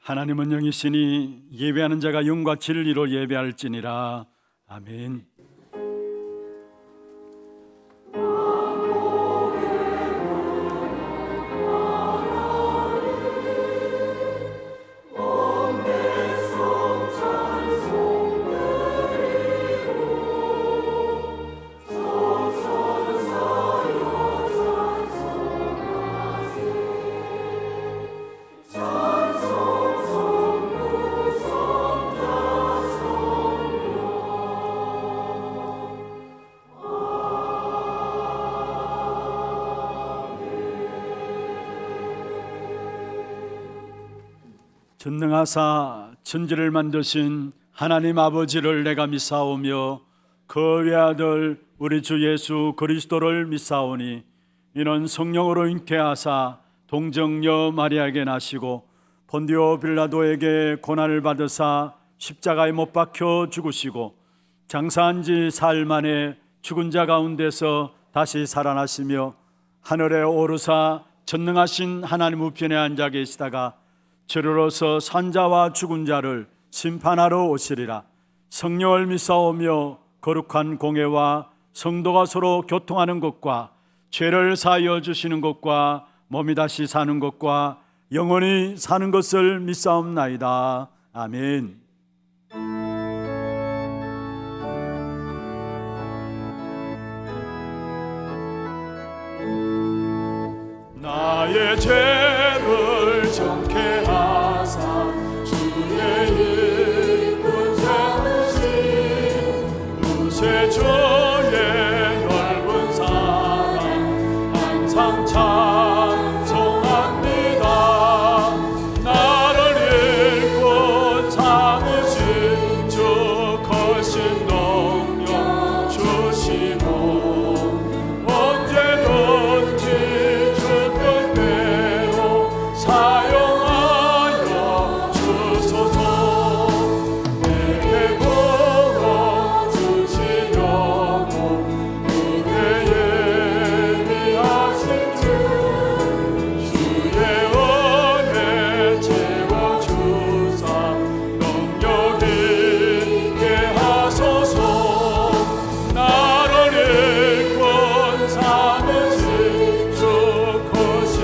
하나님은 영이시니 예배하는 자가 영과 진리로 예배할지니라. 아멘. 전능하사 천지를 만드신 하나님 아버지를 내가 믿사오며 그 외아들 우리 주 예수 그리스도를 믿사오니 이는 성령으로 잉태하사 동정녀 마리아에게 나시고 본디오 빌라도에게 고난을 받으사 십자가에 못 박혀 죽으시고 장사한 지 사흘 만에 죽은 자 가운데서 다시 살아나시며 하늘에 오르사 전능하신 하나님 우편에 앉아 계시다가 저리로서 산자와 죽은 자를 심판하러 오시리라. 성령을 믿사오며 거룩한 공회와 성도가 서로 교통하는 것과 죄를 사하여 주시는 것과 몸이 다시 사는 것과 영원히 사는 것을 믿사옵나이다. 아멘. 나의 죄를 정케 하사 주의 이름 삼으신 무쇠 주의 넓은 사랑 항상 찬송합니다. 나를 읽고 참으신 주 거신 능력 주시고 언제든지 사용하여 주소서. 내게 부어주시려고 은혜에 예비하신 주 주의 은혜 채워주사 능력 있게 하소서. 나를 일꾼 삼으신 주 거신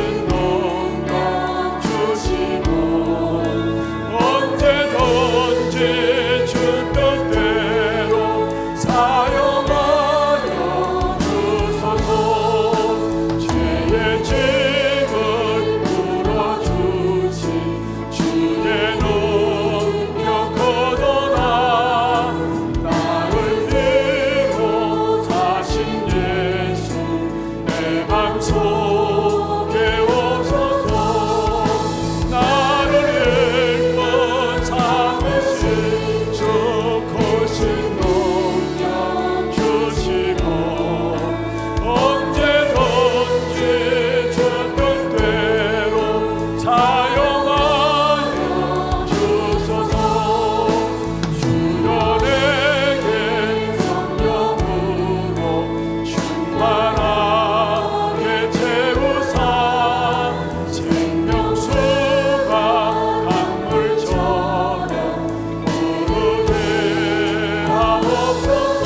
언제든지 주 뜻대로 사용하여 주소서. 죄의 짐을 풀어주신 주의 능력 거도나 나를 위로 사신 예수 내 맘속에 오소서. 나를 읽고 삼으신 주 거신 능력 주시고 언제든지 주 뜻대로 사용하여 주소서. 주여 내게 성령으로 충만하게 채우사 생명수가 강물처럼 흐르게 하옵소서.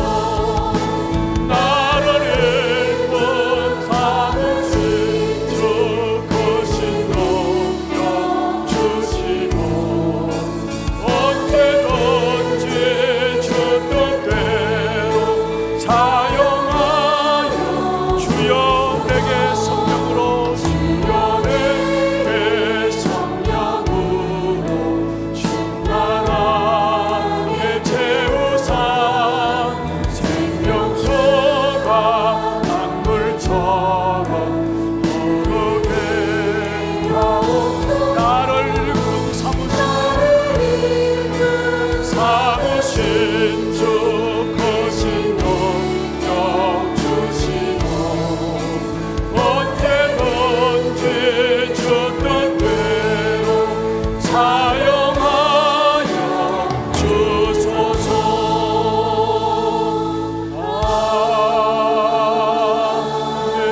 나를 읽고 삼으신 주 거신 능력 주시고 언제든지 주 뜻대로 사용하여 주여 내게 성령으로 주여 내게 성령으로 충만하게 채우사 생명수가 강물처럼 흐르게 하옵소서. 나를 이끌고 삼으신 주 거신 능력 주시고 언제든지 주 뜻대로 사용하여 주소서. 아멘.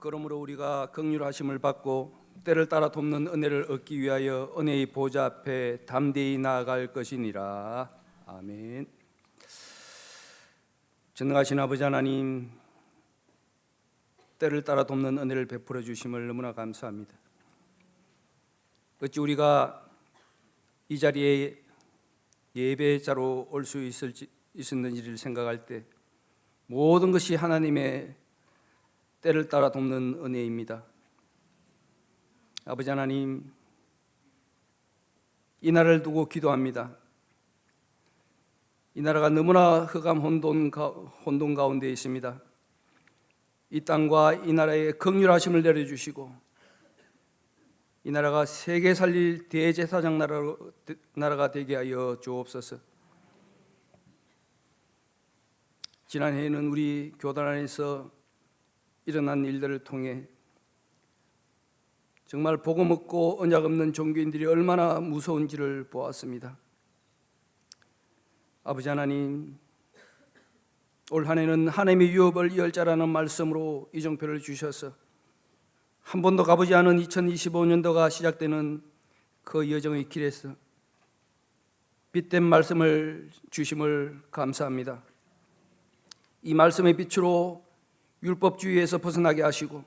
그러므로 우리가 긍휼하심을 받고 때를 따라 돕는 은혜를 얻기 위하여 은혜의 보좌 앞에 담대히 나아갈 것이니라. 아멘. 전능하신 아버지 하나님, 때를 따라 돕는 은혜를 베풀어 주심을 너무나 감사합니다. 어찌 우리가 이 자리에 예배자로 올 수 있었는지를 생각할 때 모든 것이 하나님의 때를 따라 돕는 은혜입니다. 아버지 하나님, 이 나라를 두고 기도합니다. 이 나라가 너무나 흑암 혼돈 가운데 있습니다. 이 땅과 이 나라에 긍휼하심을 내려주시고 이 나라가 세계 살릴 대제사장 나라가 되게 하여 주옵소서. 지난해에는 우리 교단 안에서 일어난 일들을 통해 정말 복음 없고 언약 없는 종교인들이 얼마나 무서운지를 보았습니다. 아버지 하나님, 올 한 해는 하나님의 유업을 이을 자라는 말씀으로 이정표를 주셔서 한 번도 가보지 않은 2025년도가 시작되는 그 여정의 길에서 빛된 말씀을 주심을 감사합니다. 이 말씀의 빛으로 율법주의에서 벗어나게 하시고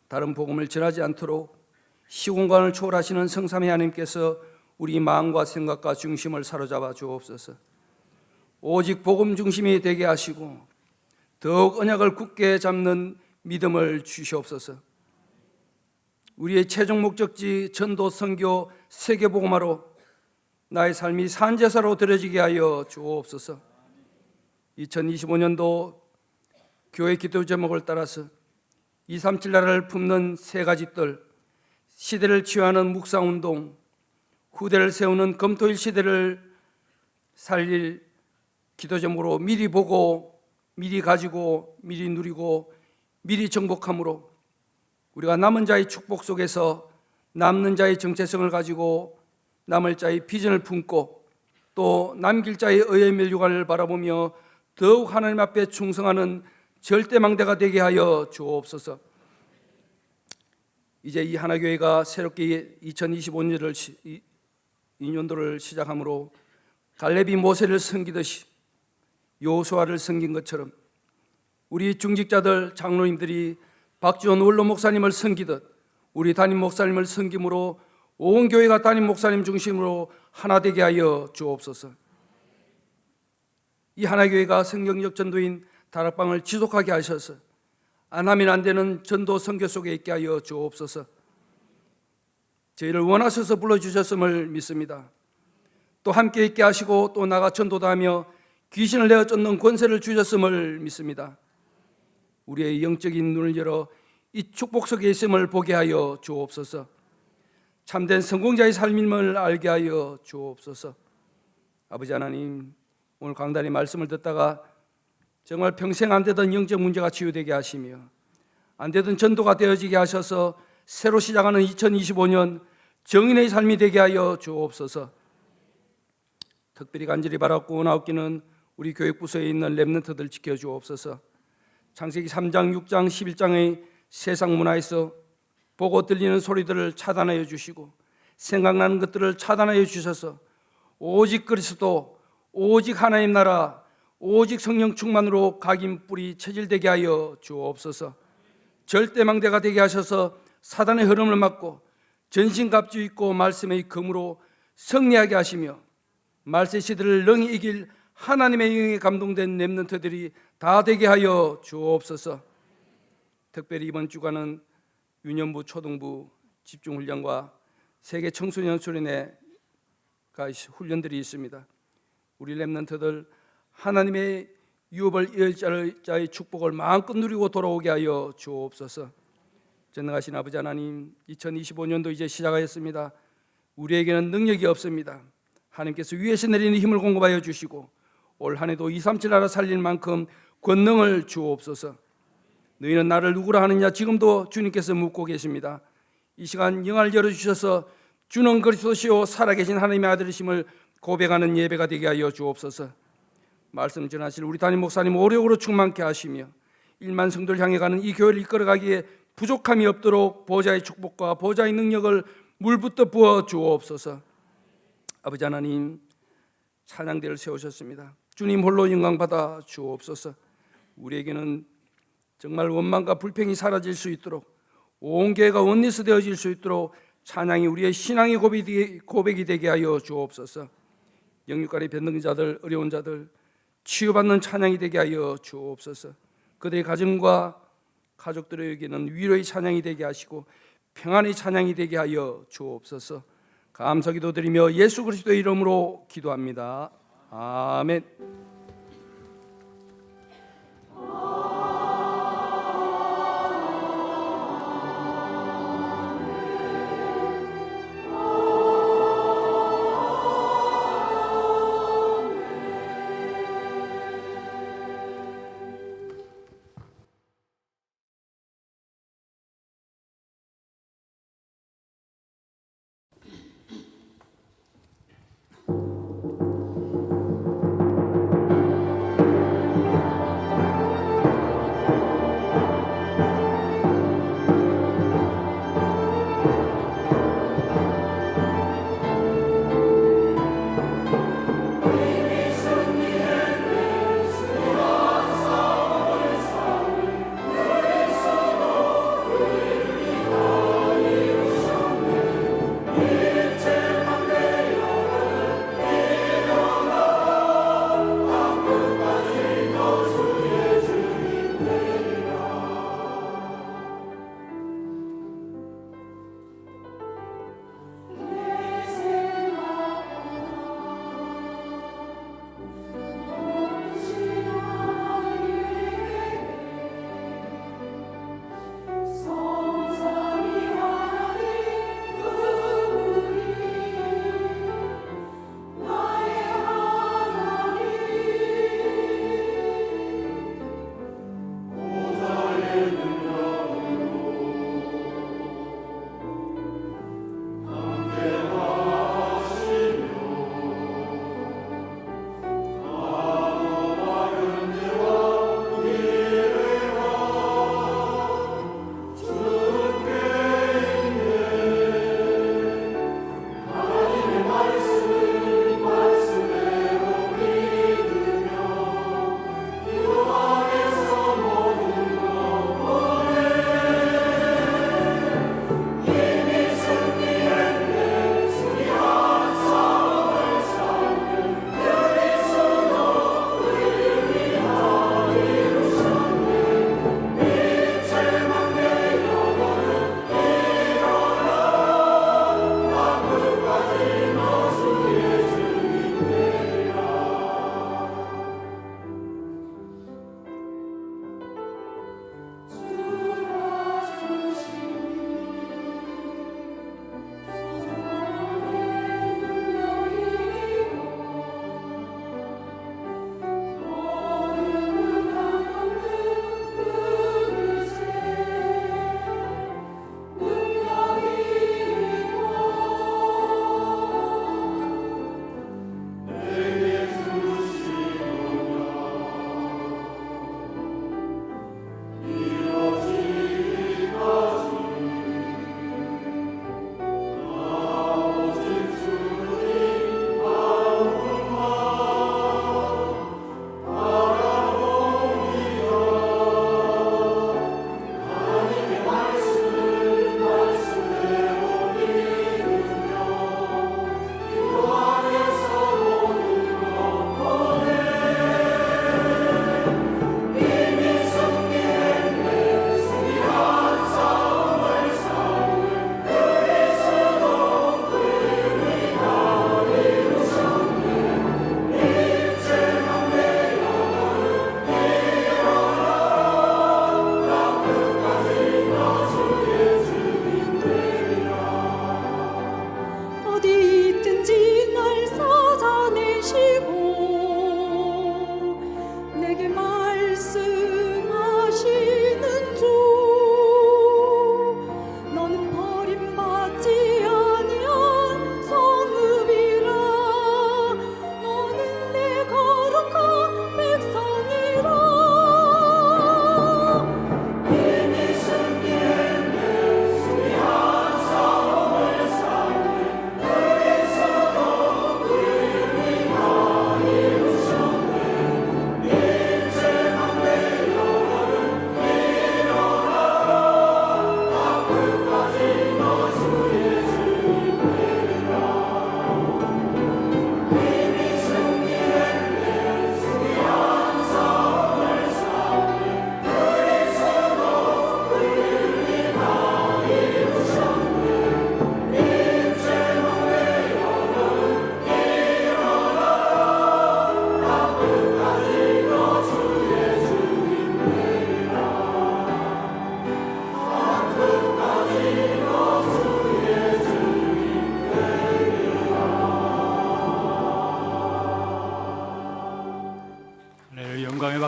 다른 복음을 전하지 않도록 시공간을 초월하시는 성삼위 하나님께서 우리 마음과 생각과 중심을 사로잡아 주옵소서. 오직 복음 중심이 되게 하시고 더욱 언약을 굳게 잡는 믿음을 주시옵소서. 우리의 최종 목적지 전도, 선교, 세계복음화로 나의 삶이 산제사로 드려지게 하여 주옵소서. 2025년도 교회 기도 제목을 따라서 237 나라를 품는 세 가지 뜰, 시대를 치유하는 묵상운동, 후대를 세우는 검토일 시대를 살릴 기도 제목으로 미리 보고, 미리 가지고, 미리 누리고, 미리 정복함으로 우리가 남은 자의 축복 속에서 남는 자의 정체성을 가지고 남을 자의 비전을 품고 또 남길 자의 의의 멸류관을 바라보며 더욱 하나님 앞에 충성하는 절대망대가 되게 하여 주옵소서. 이제 이 하나교회가 새롭게 2025년도를 시작하므로 갈렙이 모세를 섬기듯이 여호수아를 섬긴 것처럼 우리 중직자들 장로님들이 박지원 원로 목사님을 섬기듯 우리 담임 목사님을 섬김으로 온 교회가 담임 목사님 중심으로 하나 되게 하여 주옵소서. 이 하나교회가 성경적 전도인 다락방을 지속하게 하셔서 안 하면 안 되는 전도 선교 속에 있게 하여 주옵소서. 저희를 원하셔서 불러주셨음을 믿습니다. 또 함께 있게 하시고 또 나가 전도도 하며 귀신을 내어 쫓는 권세를 주셨음을 믿습니다. 우리의 영적인 눈을 열어 이 축복 속에 있음을 보게 하여 주옵소서. 참된 성공자의 삶임을 알게 하여 주옵소서. 아버지 하나님, 오늘 강단의 말씀을 듣다가 정말 평생 안 되던 영적 문제가 치유되게 하시며 안 되던 전도가 되어지게 하셔서 새로 시작하는 2025년 정인의 삶이 되게 하여 주옵소서. 특별히 간절히 바라고 나옵기는 우리 교육부서에 있는 렘넌트들 지켜주옵소서. 창세기 3장, 6장, 11장의 세상 문화에서 보고 들리는 소리들을 차단하여 주시고 생각나는 것들을 차단하여 주셔서 오직 그리스도, 오직 하나님 나라, 오직 성령 충만으로 각인 뿌리 체질되게 하여 주옵소서. 절대망대가 되게 하셔서 사단의 흐름을 막고 전신갑주 입고 말씀의 검으로 승리하게 하시며 말세 시대를 능히 이길 하나님의 영에 감동된 렘넌트들이 다 되게 하여 주옵소서. 특별히 이번 주간은 유년부, 초등부 집중훈련과 세계 청소년 수련회 훈련들이 있습니다. 우리 렘넌트들 하나님의 유업을 이을 자의 축복을 마음껏 누리고 돌아오게 하여 주옵소서. 전능하신 아버지 하나님, 2025년도 이제 시작하였습니다. 우리에게는 능력이 없습니다. 하나님께서 위에서 내리는 힘을 공급하여 주시고 올 한 해도 237 나라 살릴 만큼 권능을 주옵소서. 너희는 나를 누구라 하느냐 지금도 주님께서 묻고 계십니다. 이 시간 영안을 열어주셔서 주는 그리스도시요 살아계신 하나님의 아들이심을 고백하는 예배가 되게 하여 주옵소서. 말씀 전하실 우리 담임 목사님 오력으로 충만케 하시며 1만 성도를 향해 가는 이 교회를 이끌어가기에 부족함이 없도록 보좌의 축복과 보좌의 능력을 물부터 부어 주옵소서. 아버지 하나님, 찬양대를 세우셨습니다. 주님 홀로 영광 받아 주옵소서. 우리에게는 정말 원망과 불평이 사라질 수 있도록, 온 교회가 원리스 되어질 수 있도록 찬양이 우리의 신앙의 고백이 되게 하여 주옵소서. 영육간의 변동자들, 어려운 자들 치유받는 찬양이 되게 하여 주옵소서. 그들의 가정과 가족들에게는 위로의 찬양이 되게 하시고 평안의 찬양이 되게 하여 주옵소서. 감사기도 드리며 예수 그리스도의 이름으로 기도합니다. 아멘.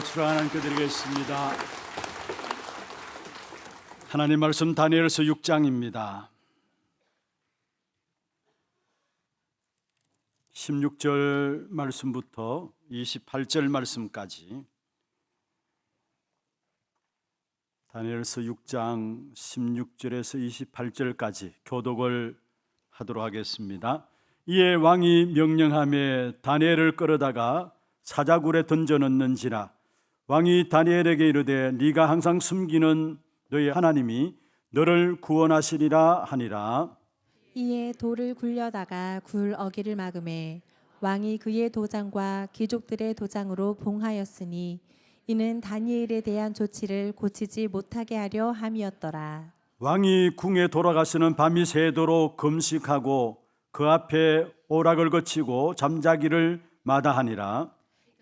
박수를 하나님께 드리겠습니다. 하나님 말씀 다니엘서 6장입니다. 16절 말씀부터 28절 말씀까지 다니엘서 6장 16절에서 28절까지 교독을 하도록 하겠습니다. 이에 왕이 명령하며 다니엘을 끌어다가 사자굴에 던져 넣는지라. 왕이 다니엘에게 이르되 네가 항상 숨기는 너의 하나님이 너를 구원하시리라 하니라. 이에 돌을 굴려다가 굴 어기를 막음에 왕이 그의 도장과 귀족들의 도장으로 봉하였으니 이는 다니엘에 대한 조치를 고치지 못하게 하려 함이었더라. 왕이 궁에 돌아가서는 밤이 새도록 금식하고 그 앞에 오락을 거치고 잠자기를 마다하니라.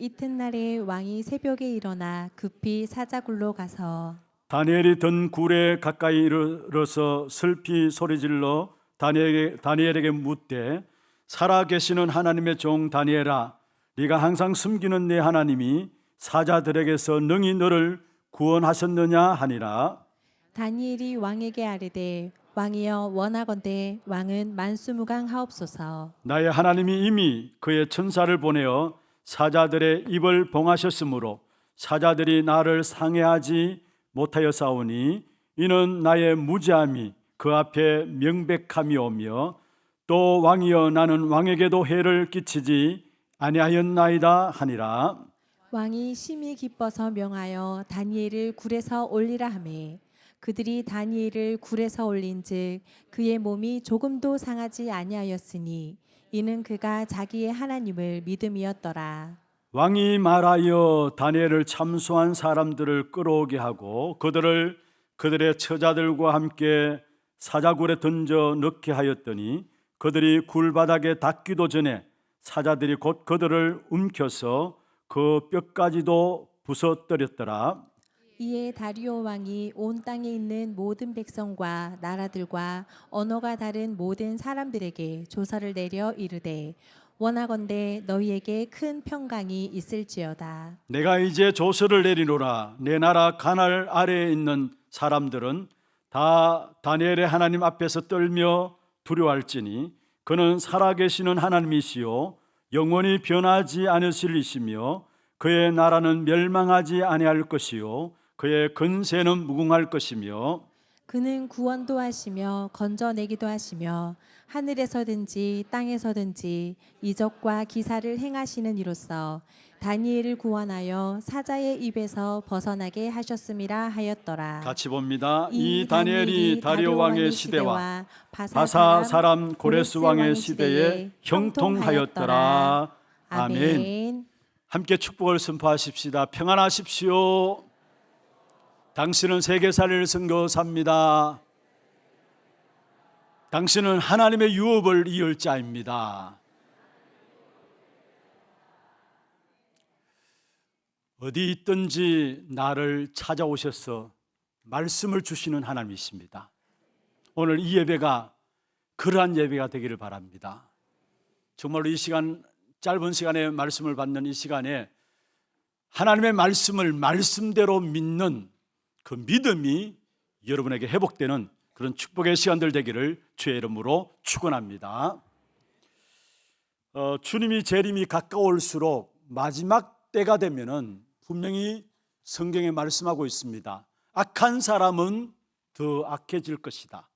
이튿날에 왕이 새벽에 일어나 급히 사자굴로 가서 다니엘이 든 굴에 가까이 이르러서 슬피 소리질러 다니엘에게 묻되 살아계시는 하나님의 종 다니엘아, 네가 항상 숨기는 네 하나님이 사자들에게서 능히 너를 구원하셨느냐 하니라. 다니엘이 왕에게 아뢰되 왕이여 원하건대 왕은 만수무강하옵소서. 나의 하나님이 이미 그의 천사를 보내어 사자들의 입을 봉하셨으므로 사자들이 나를 상해하지 못하였사오니 이는 나의 무지함이 그 앞에 명백함이오며 또 왕이여 나는 왕에게도 해를 끼치지 아니하였나이다 하니라. 왕이 심히 기뻐서 명하여 다니엘을 굴에서 올리라 하매 그들이 다니엘을 굴에서 올린즉 그의 몸이 조금도 상하지 아니하였으니 이는 그가 자기의 하나님을 믿음이었더라. 왕이 말하여 다니엘을 참수한 사람들을 끌어오게 하고 그들을 그들의 처자들과 함께 사자굴에 던져 넣게 하였더니 그들이 굴바닥에 닿기도 전에 사자들이 곧 그들을 움켜서 그 뼈까지도 부서뜨렸더라. 이에 다리오 왕이 온 땅에 있는 모든 백성과 나라들과 언어가 다른 모든 사람들에게 조서를 내려 이르되 원하건대 너희에게 큰 평강이 있을지어다. 내가 이제 조서를 내리노라. 내 나라 가날 아래에 있는 사람들은 다 다니엘의 하나님 앞에서 떨며 두려워할지니 그는 살아계시는 하나님이시요 영원히 변하지 않으실 이시며 그의 나라는 멸망하지 아니할 것이요 그의 근세는 무궁할 것이며 그는 구원도 하시며 건져내기도 하시며 하늘에서든지 땅에서든지 이적과 기사를 행하시는 이로써 다니엘을 구원하여 사자의 입에서 벗어나게 하셨음이라 하였더라. 같이 봅니다. 이 다니엘이 다리오 왕의 시대와 바사 사람 고레스 왕의 시대에 형통하였더라. 아멘. 함께 축복을 선포하십시다. 평안하십시오. 당신은 세계살이를 선교사입니다. 당신은 하나님의 유업을 이을 자입니다. 어디 있든지 나를 찾아오셔서 말씀을 주시는 하나님이십니다. 오늘 이 예배가 그러한 예배가 되기를 바랍니다. 정말로 이 시간, 짧은 시간에 말씀을 받는 이 시간에 하나님의 말씀을 말씀대로 믿는 그 믿음이 여러분에게 회복되는 그런 축복의 시간들 되기를 주의 이름으로 축원합니다. 주님이 재림이 가까울수록 마지막 때가 되면은 분명히 성경에 말씀하고 있습니다. 악한 사람은 더 악해질 것이다.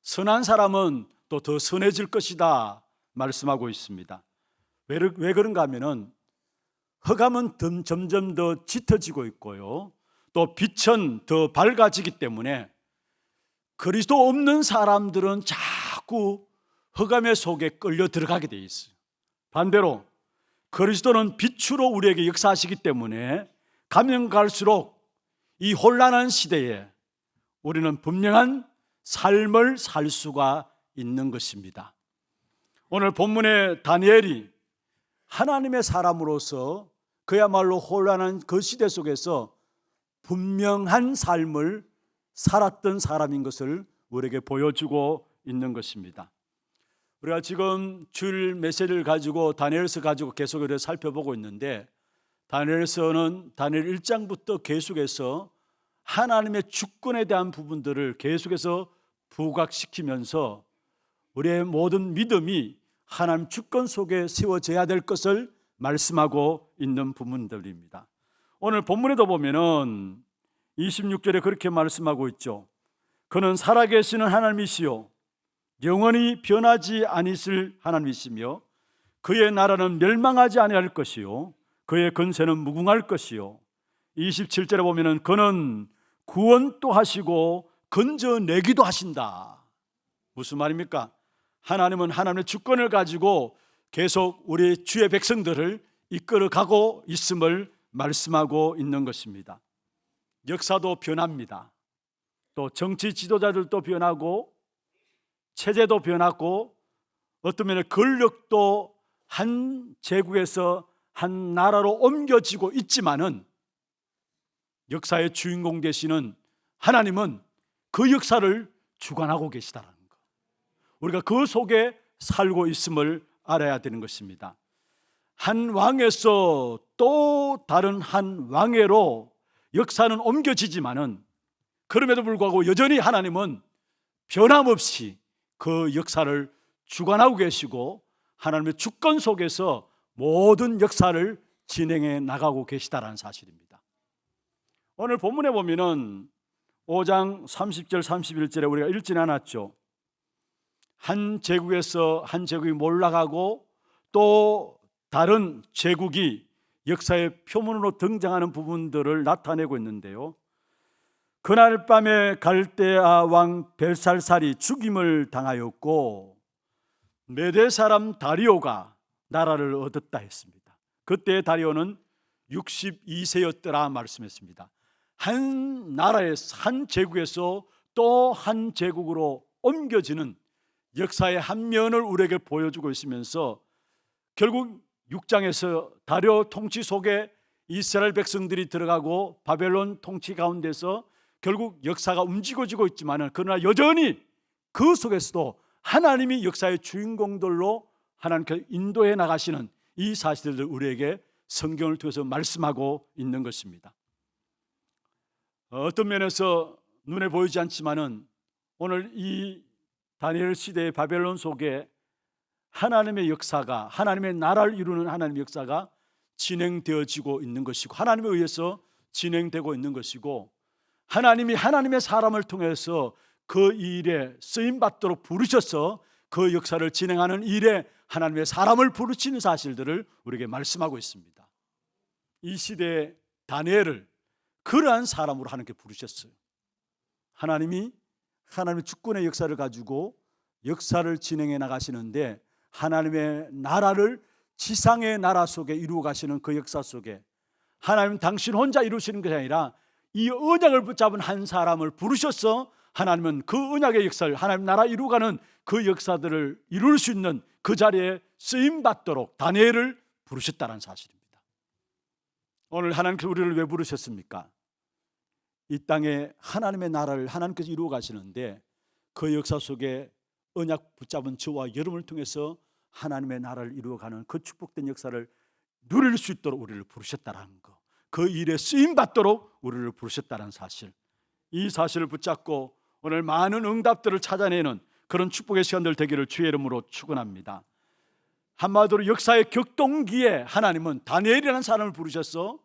선한 사람은 또 더 선해질 것이다 말씀하고 있습니다. 왜 그런가 하면은 흑암은 점점 더 짙어지고 있고요. 또 빛은 더 밝아지기 때문에 그리스도 없는 사람들은 자꾸 흑암의 속에 끌려 들어가게 돼 있어요. 반대로 그리스도는 빛으로 우리에게 역사하시기 때문에 가면 갈수록 이 혼란한 시대에 우리는 분명한 삶을 살 수가 있는 것입니다. 오늘 본문의 다니엘이 하나님의 사람으로서 그야말로 혼란한 그 시대 속에서 분명한 삶을 살았던 사람인 것을 우리에게 보여주고 있는 것입니다. 우리가 지금 주일 메시지를 가지고 다니엘서 가지고 계속 살펴보고 있는데 다니엘서는 다니엘 1장부터 계속해서 하나님의 주권에 대한 부분들을 계속해서 부각시키면서 우리의 모든 믿음이 하나님 주권 속에 세워져야 될 것을 말씀하고 있는 부분들입니다. 오늘 본문에도 보면은 26절에 그렇게 말씀하고 있죠. 그는 살아계시는 하나님이시요 영원히 변하지 아니실 하나님이시며 그의 나라는 멸망하지 아니할 것이요 그의 권세는 무궁할 것이요 27절에 보면은 그는 구원도 하시고 건져내기도 하신다. 무슨 말입니까? 하나님은 하나님의 주권을 가지고 계속 우리 주의 백성들을 이끌어가고 있음을 말씀하고 있는 것입니다. 역사도 변합니다. 또 정치 지도자들도 변하고 체제도 변하고 어떤 면에 권력도 한 제국에서 한 나라로 옮겨지고 있지만은 역사의 주인공 되시는 하나님은 그 역사를 주관하고 계시다는 것, 우리가 그 속에 살고 있음을 알아야 되는 것입니다. 한 왕에서 또 다른 한 왕회로 역사는 옮겨지지만은 그럼에도 불구하고 여전히 하나님은 변함없이 그 역사를 주관하고 계시고 하나님의 주권 속에서 모든 역사를 진행해 나가고 계시다라는 사실입니다. 오늘 본문에 보면은 5장 30절 31절에 우리가 읽지는 않았죠. 한 제국에서 한 제국이 몰락하고 또 다른 제국이 역사의 표문으로 등장하는 부분들을 나타내고 있는데요. 그날 밤에 갈대아 왕 벨살살이 죽임을 당하였고 메대 사람 다리오가 나라를 얻었다 했습니다. 그때 다리오는 62세였더라 말씀했습니다. 한 나라에서 한 제국에서 또 한 제국으로 옮겨지는 역사의 한 면을 우리에게 보여주고 있으면서 결국 6장에서 다리오 통치 속에 이스라엘 백성들이 들어가고 바벨론 통치 가운데서 결국 역사가 움직여지고 있지만 그러나 여전히 그 속에서도 하나님이 역사의 주인공들로 하나님께 인도해 나가시는 이 사실들을 우리에게 성경을 통해서 말씀하고 있는 것입니다. 어떤 면에서 눈에 보이지 않지만은 오늘 이 다니엘 시대의 바벨론 속에 하나님의 역사가, 하나님의 나라를 이루는 하나님의 역사가 진행되어지고 있는 것이고 하나님에 의해서 진행되고 있는 것이고 하나님이 하나님의 사람을 통해서 그 일에 쓰임받도록 부르셔서 그 역사를 진행하는 일에 하나님의 사람을 부르시는 사실들을 우리에게 말씀하고 있습니다. 이 시대의 다니엘을 그러한 사람으로 하나님께 부르셨어요. 하나님이 하나님의 주권의 역사를 가지고 역사를 진행해 나가시는데 하나님의 나라를 지상의 나라 속에 이루어 가시는 그 역사 속에 하나님 당신 혼자 이루시는 것이 아니라 이 언약을 붙잡은 한 사람을 부르셔서 하나님은 그 언약의 역사를 하나님 나라 이루어가는 그 역사들을 이룰 수 있는 그 자리에 쓰임받도록 다니엘을 부르셨다는 사실입니다. 오늘 하나님께서 우리를 왜 부르셨습니까? 이 땅에 하나님의 나라를 하나님께서 이루어 가시는데 그 역사 속에 언약 붙잡은 저와 여러분을 통해서 하나님의 나라를 이루어가는 그 축복된 역사를 누릴 수 있도록 우리를 부르셨다는 것, 그 일에 쓰임받도록 우리를 부르셨다는 사실, 이 사실을 붙잡고 오늘 많은 응답들을 찾아내는 그런 축복의 시간들 되기를 주의 이름으로 축원합니다. 한마디로 역사의 격동기에 하나님은 다니엘이라는 사람을 부르셔서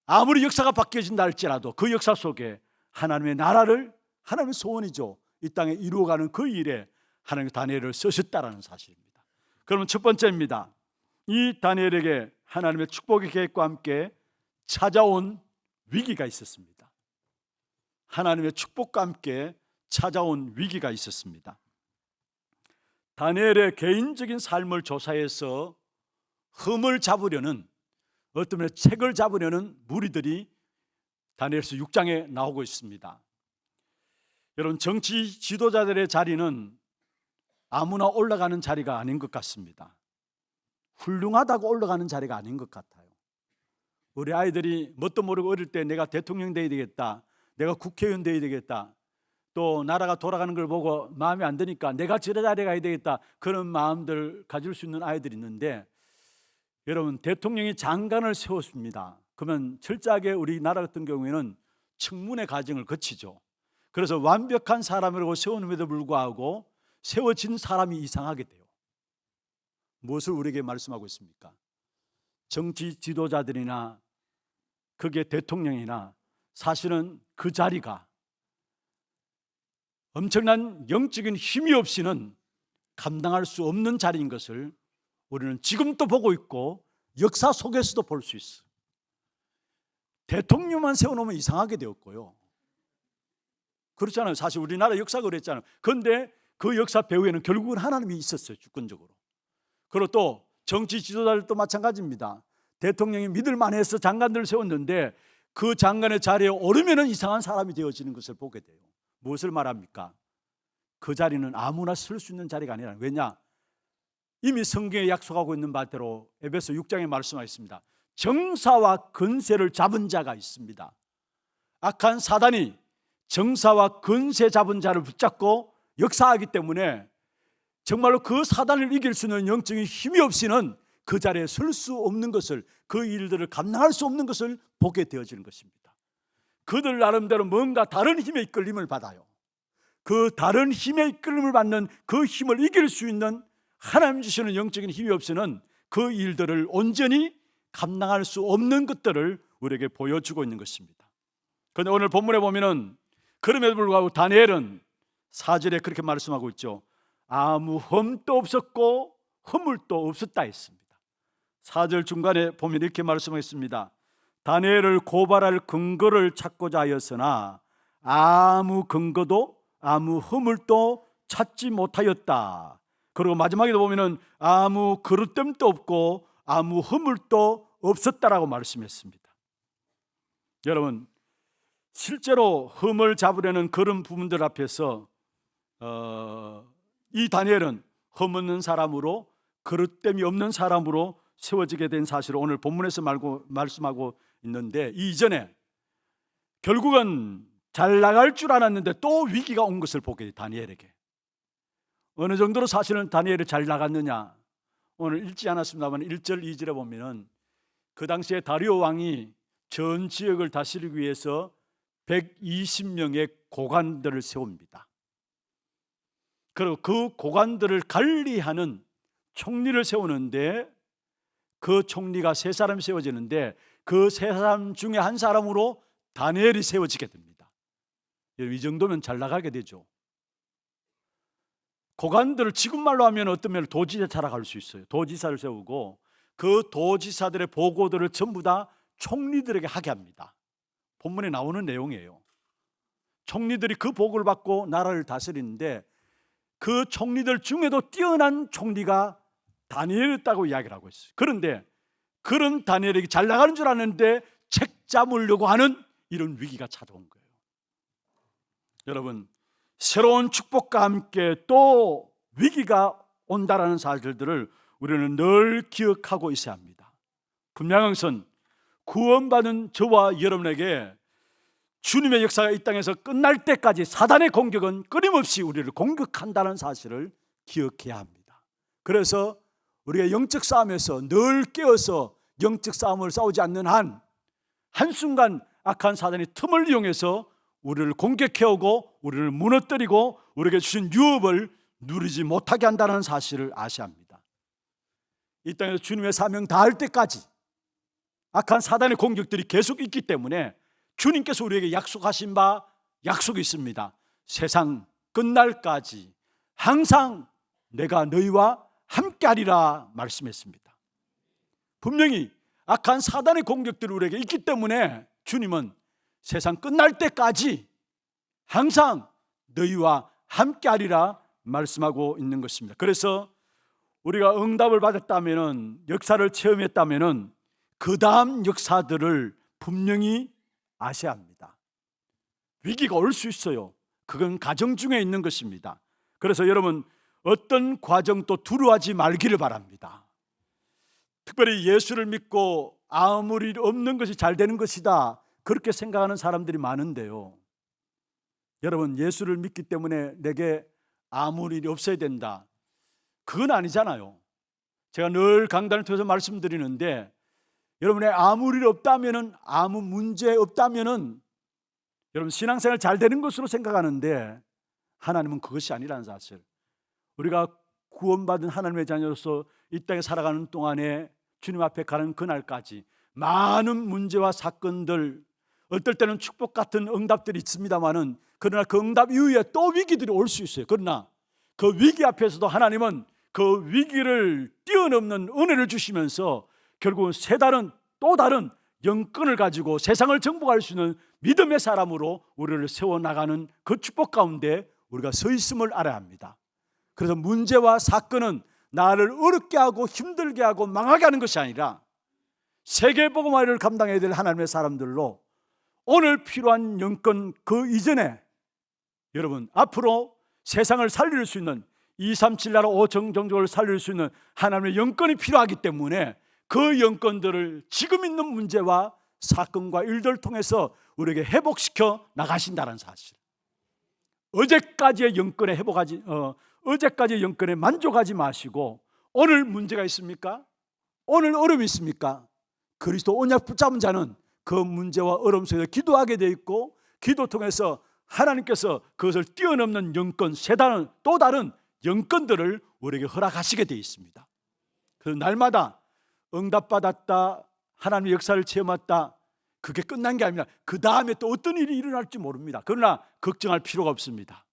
아무리 역사가 바뀌어진다 할지라도 그 역사 속에 하나님의 나라를, 하나님의 소원이죠, 이 땅에 이루어가는 그 일에 하나님 다니엘을 쓰셨다라는 사실입니다. 그러면 첫 번째입니다. 이 다니엘에게 하나님의 축복의 계획과 함께 찾아온 위기가 있었습니다. 하나님의 축복과 함께 찾아온 위기가 있었습니다. 다니엘의 개인적인 삶을 조사해서 흠을 잡으려는, 어떤 면에 책을 잡으려는 무리들이 다니엘서 6장에 나오고 있습니다. 여러분, 정치 지도자들의 자리는 아무나 올라가는 자리가 아닌 것 같습니다. 훌륭하다고 올라가는 자리가 아닌 것 같아요. 우리 아이들이 뭣도 모르고 어릴 때 내가 대통령 돼야 되겠다, 내가 국회의원 돼야 되겠다, 또 나라가 돌아가는 걸 보고 마음에 안 드니까 내가 저 자리에 가야 되겠다, 그런 마음들 가질 수 있는 아이들이 있는데 여러분, 대통령이 장관을 세웠습니다. 그러면 철저하게 우리나라 같은 경우에는 청문회 과정을 거치죠. 그래서 완벽한 사람이라고 세우는데도 불구하고 세워진 사람이 이상하게 돼요. 무엇을 우리에게 말씀하고 있습니까? 정치 지도자들이나 그게 대통령이나 사실은 그 자리가 엄청난 영적인 힘이 없이는 감당할 수 없는 자리인 것을 우리는 지금도 보고 있고 역사 속에서도 볼 수 있어요. 대통령만 세워놓으면 이상하게 되었고요. 그렇잖아요. 사실 우리나라 역사가 그랬잖아요. 그런데 그 역사 배후에는 결국은 하나님이 있었어요. 주권적으로. 그리고 또 정치 지도자들도 마찬가지입니다. 대통령이 믿을 만해서 장관들을 세웠는데 그 장관의 자리에 오르면은 이상한 사람이 되어지는 것을 보게 돼요. 무엇을 말합니까? 그 자리는 아무나 쓸 수 있는 자리가 아니라. 왜냐? 이미 성경에 약속하고 있는 바대로 에베소 6장에 말씀하고 있습니다. 정사와 근세를 잡은 자가 있습니다. 악한 사단이 정사와 근세 잡은 자를 붙잡고 역사하기 때문에 정말로 그 사단을 이길 수 있는 영적인 힘이 없이는 그 자리에 설 수 없는 것을, 그 일들을 감당할 수 없는 것을 보게 되어지는 것입니다. 그들 나름대로 뭔가 다른 힘의 이끌림을 받아요. 그 다른 힘의 이끌림을 받는 그 힘을 이길 수 있는 하나님 주시는 영적인 힘이 없이는 그 일들을 온전히 감당할 수 없는 것들을 우리에게 보여주고 있는 것입니다. 그런데 오늘 본문에 보면은 그럼에도 불구하고 다니엘은 4절에 그렇게 말씀하고 있죠. 아무 흠도 없었고 허물도 없었다 했습니다. 4절 중간에 보면 이렇게 말씀하셨습니다. 다니엘을 고발할 근거를 찾고자 하였으나 아무 근거도 아무 허물도 찾지 못하였다. 그리고 마지막에도 보면은 아무 그릇됨도 없고 아무 허물도 없었다라고 말씀했습니다. 여러분, 실제로 흠을 잡으려는 그런 부분들 앞에서 이 다니엘은 흠없는 사람으로, 그릇됨이 없는 사람으로 세워지게 된 사실을 오늘 본문에서 말씀하고 있는데, 이전에 결국은 잘 나갈 줄 알았는데 또 위기가 온 것을 보게 돼요. 다니엘에게 어느 정도로 사실은 다니엘이 잘 나갔느냐, 오늘 읽지 않았습니다만 1절 2절에 보면은 그 당시에 다리오 왕이 전 지역을 다스리기 위해서 120명의 고관들을 세웁니다. 그리고 그 고관들을 관리하는 총리를 세우는데 그 총리가 3사람이 세워지는데 그 3사람 중에 한 사람으로 다니엘이 세워지게 됩니다. 이 정도면 잘 나가게 되죠. 고관들을 지금 말로 하면 어떤 면을 도지사라고 할 수 있어요. 도지사를 세우고 그 도지사들의 보고들을 전부 다 총리들에게 하게 합니다. 본문에 나오는 내용이에요. 총리들이 그 보고를 받고 나라를 다스리는데 그 총리들 중에도 뛰어난 총리가 다니엘이었다고 이야기를 하고 있어요. 그런데 그런 다니엘에게 잘 나가는 줄 아는데 책 잡으려고 하는 이런 위기가 찾아온 거예요. 여러분, 새로운 축복과 함께 또 위기가 온다라는 사실들을 우리는 늘 기억하고 있어야 합니다. 분명한 것은 구원받은 저와 여러분에게 주님의 역사가 이 땅에서 끝날 때까지 사단의 공격은 끊임없이 우리를 공격한다는 사실을 기억해야 합니다. 그래서 우리가 영적 싸움에서 늘 깨어서 영적 싸움을 싸우지 않는 한 한순간 악한 사단이 틈을 이용해서 우리를 공격해오고 우리를 무너뜨리고 우리에게 주신 유업을 누리지 못하게 한다는 사실을 아셔야 합니다. 이 땅에서 주님의 사명 다할 때까지 악한 사단의 공격들이 계속 있기 때문에 주님께서 우리에게 약속하신 바 약속이 있습니다. 세상 끝날까지 항상 내가 너희와 함께하리라 말씀했습니다. 분명히 악한 사단의 공격들이 우리에게 있기 때문에 주님은 세상 끝날 때까지 항상 너희와 함께하리라 말씀하고 있는 것입니다. 그래서 우리가 응답을 받았다면, 역사를 체험했다면 그 다음 역사들을 분명히 아셔야 합니다. 위기가 올 수 있어요. 그건 과정 중에 있는 것입니다. 그래서 여러분, 어떤 과정도 두려워하지 말기를 바랍니다. 특별히 예수를 믿고 아무 일 없는 것이 잘 되는 것이다, 그렇게 생각하는 사람들이 많은데요, 여러분, 예수를 믿기 때문에 내게 아무 일이 없어야 된다, 그건 아니잖아요. 제가 늘 강단을 통해서 말씀드리는데, 여러분의 아무 일 없다면은, 아무 문제 없다면은 여러분 신앙생활 잘 되는 것으로 생각하는데, 하나님은 그것이 아니라는 사실. 우리가 구원받은 하나님의 자녀로서 이 땅에 살아가는 동안에 주님 앞에 가는 그날까지 많은 문제와 사건들, 어떨 때는 축복 같은 응답들이 있습니다만은, 그러나 그 응답 이후에 또 위기들이 올 수 있어요. 그러나 그 위기 앞에서도 하나님은 그 위기를 뛰어넘는 은혜를 주시면서 결국은 또 다른 영권을 가지고 세상을 정복할 수 있는 믿음의 사람으로 우리를 세워나가는 그 축복 가운데 우리가 서 있음을 알아야 합니다. 그래서 문제와 사건은 나를 어렵게 하고 힘들게 하고 망하게 하는 것이 아니라 세계복음화를 감당해야 될 하나님의 사람들로 오늘 필요한 영권 그 이전에 여러분 앞으로 세상을 살릴 수 있는 237 나라 5천 종족을 살릴 수 있는 하나님의 영권이 필요하기 때문에 그 영권들을 지금 있는 문제와 사건과 일들을 통해서 우리에게 회복시켜 나가신다는 사실. 어제까지의 영권에 어제까지의 영권에 만족하지 마시고, 오늘 문제가 있습니까? 오늘 어려움이 있습니까? 그리스도 언약 붙잡은 자는 그 문제와 어려움 속에서 기도하게 돼 있고, 기도 통해서 하나님께서 그것을 뛰어넘는 영권, 또 다른 영권들을 우리에게 허락하시게 돼 있습니다. 그래서 날마다 응답받았다, 하나님의 역사를 체험했다, 그게 끝난 게 아니라 그 다음에 또 어떤 일이 일어날지 모릅니다. 그러나 걱정할 필요가 없습니다.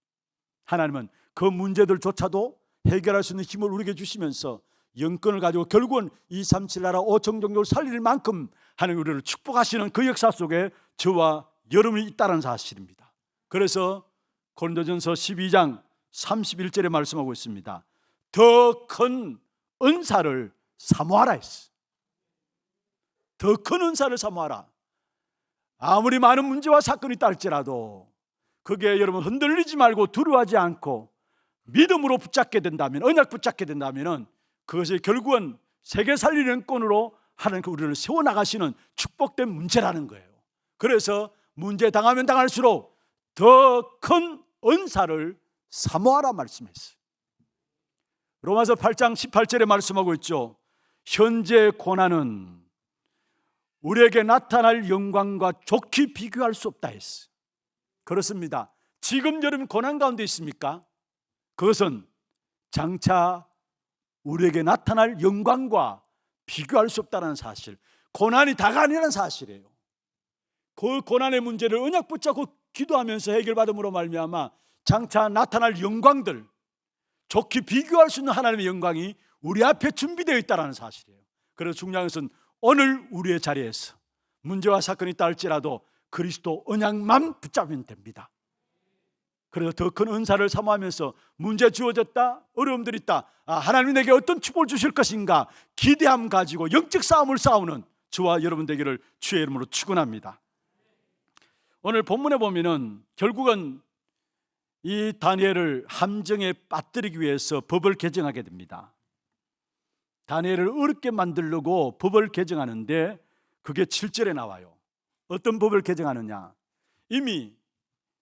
하나님은 그 문제들조차도 해결할 수 있는 힘을 우리에게 주시면서 영권을 가지고 결국은 237 나라 5천 종족을 살릴 만큼 하나님 우리를 축복하시는 그 역사 속에 저와 여러분이 있다는 사실입니다. 그래서 고린도전서 12장 31절에 말씀하고 있습니다. 더 큰 은사를 사모하라 했어. 더 큰 은사를 사모하라. 아무리 많은 문제와 사건이 있다 할지라도 그게 여러분 흔들리지 말고 두려워하지 않고 믿음으로 붙잡게 된다면, 언약 붙잡게 된다면 그것이 결국은 세계 살리는 권으로 하나님께 우리를 세워나가시는 축복된 문제라는 거예요. 그래서 문제 당하면 당할수록 더 큰 은사를 사모하라 말씀했어요. 로마서 8장 18절에 말씀하고 있죠. 현재 고난은 우리에게 나타날 영광과 좋게 비교할 수 없다 했어요. 그렇습니다. 지금 여러분 고난 가운데 있습니까? 그것은 장차 우리에게 나타날 영광과 비교할 수 없다는 사실, 고난이 다가 아니라는 사실이에요. 그 고난의 문제를 언약 붙잡고 기도하면서 해결받음으로 말미암아 장차 나타날 영광들, 좋게 비교할 수 있는 하나님의 영광이 우리 앞에 준비되어 있다는 사실이에요. 그래서 중요한 것은 오늘 우리의 자리에서 문제와 사건이 있다 할지라도 그리스도 언약만 붙잡으면 됩니다. 그래서 더 큰 은사를 사모하면서 문제 주어졌다, 어려움들이 있다, 하나님이 내게 어떤 축복을 주실 것인가 기대함 가지고 영적 싸움을 싸우는 저와 여러분 되기를 주의 이름으로 축원합니다. 오늘 본문에 보면은 결국은 이 다니엘을 함정에 빠뜨리기 위해서 법을 개정하게 됩니다. 다니엘을 어렵게 만들려고 법을 개정하는데 그게 7절에 나와요. 어떤 법을 개정하느냐? 이미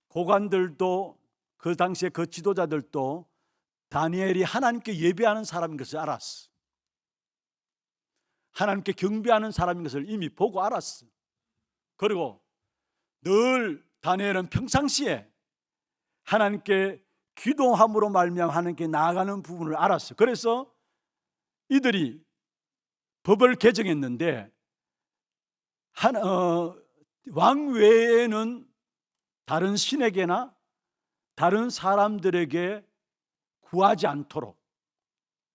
고관들도 그 당시에 그 지도자들도 다니엘이 하나님께 예배하는 사람인 것을 알았어. 하나님께 경배하는 사람인 것을 이미 보고 알았어. 그리고 늘 다니엘은 평상시에 하나님께 기도함으로 말미암아 하나님께 나아가는 부분을 알았어. 그래서 이들이 법을 개정했는데 왕 외에는 다른 신에게나 다른 사람들에게 구하지 않도록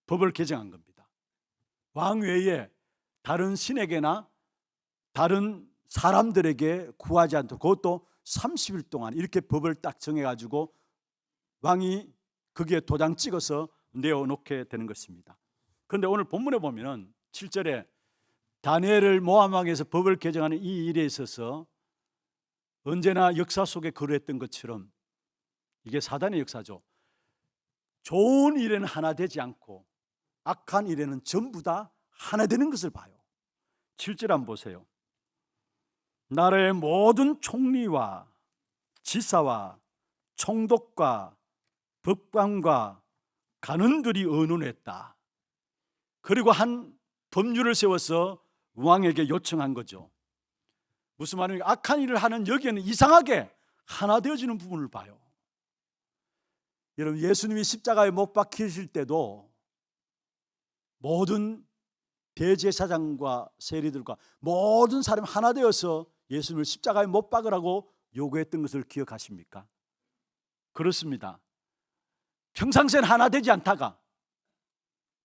법을 개정한 겁니다. 왕 외에 다른 신에게나 다른 사람들에게 구하지 않도록, 그것도 30일 동안 이렇게 법을 딱 정해가지고 왕이 거기에 도장 찍어서 내어놓게 되는 것입니다. 그런데 오늘 본문에 보면은 7절에 다니엘을 모함하기 위해서 법을 개정하는 이 일에 있어서 언제나 역사 속에 그러했던 것처럼 이게 사단의 역사죠. 좋은 일에는 하나 되지 않고 악한 일에는 전부 다 하나 되는 것을 봐요. 7절 한번 보세요. 나라의 모든 총리와 지사와 총독과 법관과 간원들이 의논했다. 그리고 한 법률을 세워서 왕에게 요청한 거죠. 무슨 말입니까? 악한 일을 하는 여기에는 이상하게 하나 되어지는 부분을 봐요. 여러분, 예수님이 십자가에 못 박히실 때도 모든 대제사장과 세리들과 모든 사람이 하나 되어서 예수님을 십자가에 못 박으라고 요구했던 것을 기억하십니까? 그렇습니다. 평상시엔 하나 되지 않다가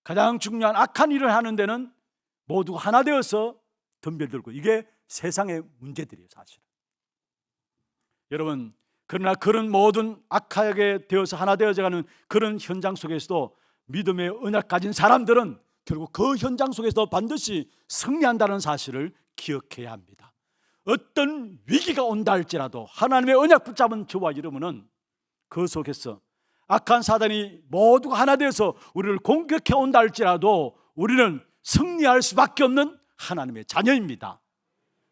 가장 중요한 악한 일을 하는 데는 모두 하나 되어서 덤벼들고, 이게 세상의 문제들이에요, 사실. 여러분, 그러나 그런 모든 악하게 되어서 하나 되어져가는 그런 현장 속에서도 믿음의 언약 가진 사람들은 결국 그 현장 속에서 반드시 승리한다는 사실을 기억해야 합니다. 어떤 위기가 온다 할지라도 하나님의 언약 붙잡은 저와 여러분은 그 속에서 악한 사단이 모두가 하나 되어서 우리를 공격해 온다 할지라도 우리는 승리할 수밖에 없는 하나님의 자녀입니다.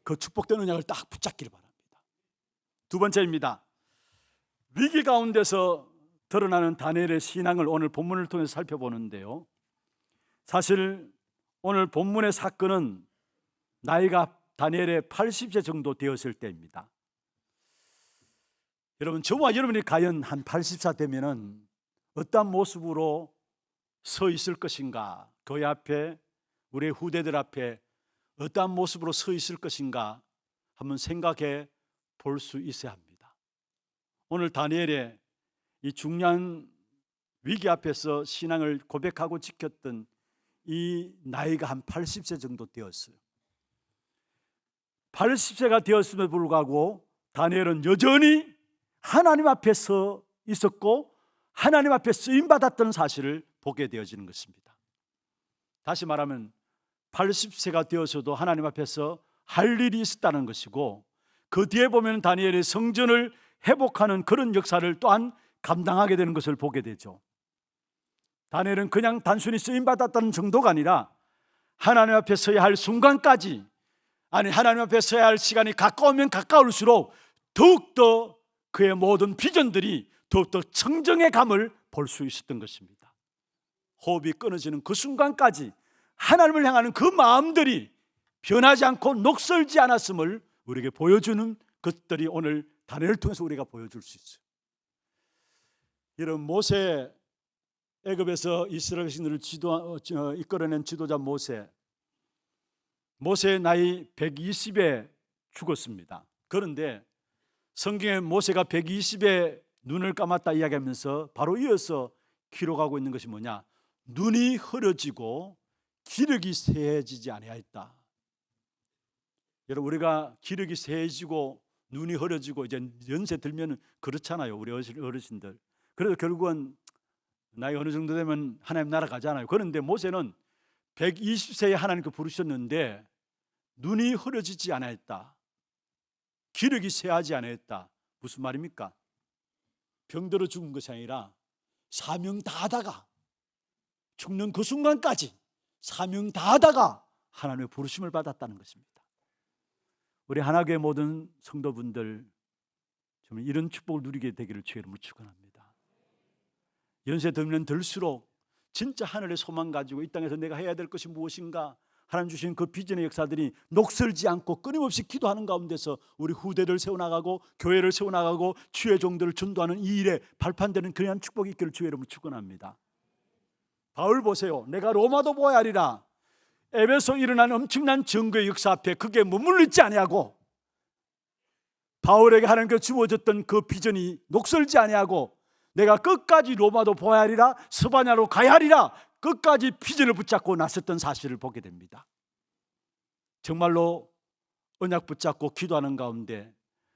그 축복된 언약을 딱 붙잡기를 바랍니다. 두 번째입니다. 위기 가운데서 드러나는 다니엘의 신앙을 오늘 본문을 통해서 살펴보는데요, 사실 오늘 본문의 사건은 나이가 다니엘의 80세 정도 되었을 때입니다. 여러분, 저와 여러분이 과연 한 80세 되면은 어떤 모습으로 서 있을 것인가, 교회 앞에, 우리의 후대들 앞에 어떠한 모습으로 서 있을 것인가 한번 생각해 볼 수 있어야 합니다. 오늘 다니엘의 이 중요한 위기 앞에서 신앙을 고백하고 지켰던 이 나이가 한 80세 정도 되었어요. 80세가 되었음에도 불구하고 다니엘은 여전히 하나님 앞에 서 있었고 하나님 앞에 쓰임받았던 사실을 보게 되어지는 것입니다. 다시 말하면 80세가 되어서도 하나님 앞에서 할 일이 있었다는 것이고, 그 뒤에 보면 다니엘의 성전을 회복하는 그런 역사를 또한 감당하게 되는 것을 보게 되죠. 다니엘은 그냥 단순히 쓰임받았다는 정도가 아니라 하나님 앞에 서야 할 순간까지, 아니 하나님 앞에 서야 할 시간이 가까우면 가까울수록 더욱더 그의 모든 비전들이 더욱더 청정의 감을 볼 수 있었던 것입니다. 호흡이 끊어지는 그 순간까지 하나님을 향하는 그 마음들이 변하지 않고 녹슬지 않았음을 우리에게 보여주는 것들이 오늘 다니엘을 통해서 우리가 보여줄 수 있어요. 여러분, 모세, 애굽에서 이스라엘 백성들을 이끌어낸 지도자 모세의 나이 120에 죽었습니다. 그런데 성경에 모세가 120에 눈을 감았다 이야기하면서 바로 이어서 기록하고 있는 것이 뭐냐? 눈이 흐려지고 기력이 쇠해지지 아니하였다. 여러분, 우리가 기력이 쇠해지고 눈이 흐려지고 이제 연세 들면 그렇잖아요, 우리 어르신들. 그래서 결국은 나이 어느 정도 되면 하나님 나라 가잖아요. 그런데 모세는 120세에 하나님께 부르셨는데 눈이 흐려지지 않았다, 기력이 쇠하지 않았다. 무슨 말입니까? 병들어 죽은 것이 아니라 사명 다하다가 죽는 그 순간까지 사명 다하다가 하나님의 부르심을 받았다는 것입니다. 우리 하나교회 모든 성도분들 정말 이런 축복을 누리게 되기를 주의 이름으로 축원합니다. 연세 들면 들수록 진짜 하늘의 소망 가지고 이 땅에서 내가 해야 될 것이 무엇인가, 하나님 주신 그 비전의 역사들이 녹슬지 않고 끊임없이 기도하는 가운데서 우리 후대를 세워나가고 교회를 세워나가고 주의 종들을 전도하는 이 일에 발판되는 그러한 축복이 있기를 주의 이름으로 축원합니다. 바울 보세요. 내가 로마도 보아야 하리라. 에베소 일어난 엄청난 증거의 역사 앞에 그게 머물리지 아니하고, 바울에게 하나님께서 주어졌던 그 비전이 녹슬지 아니하고, 내가 끝까지 로마도 보아야 하리라, 스바냐로 가야 하리라, 끝까지 비전을 붙잡고 나섰던 사실을 보게 됩니다. 정말로 언약 붙잡고 기도하는 가운데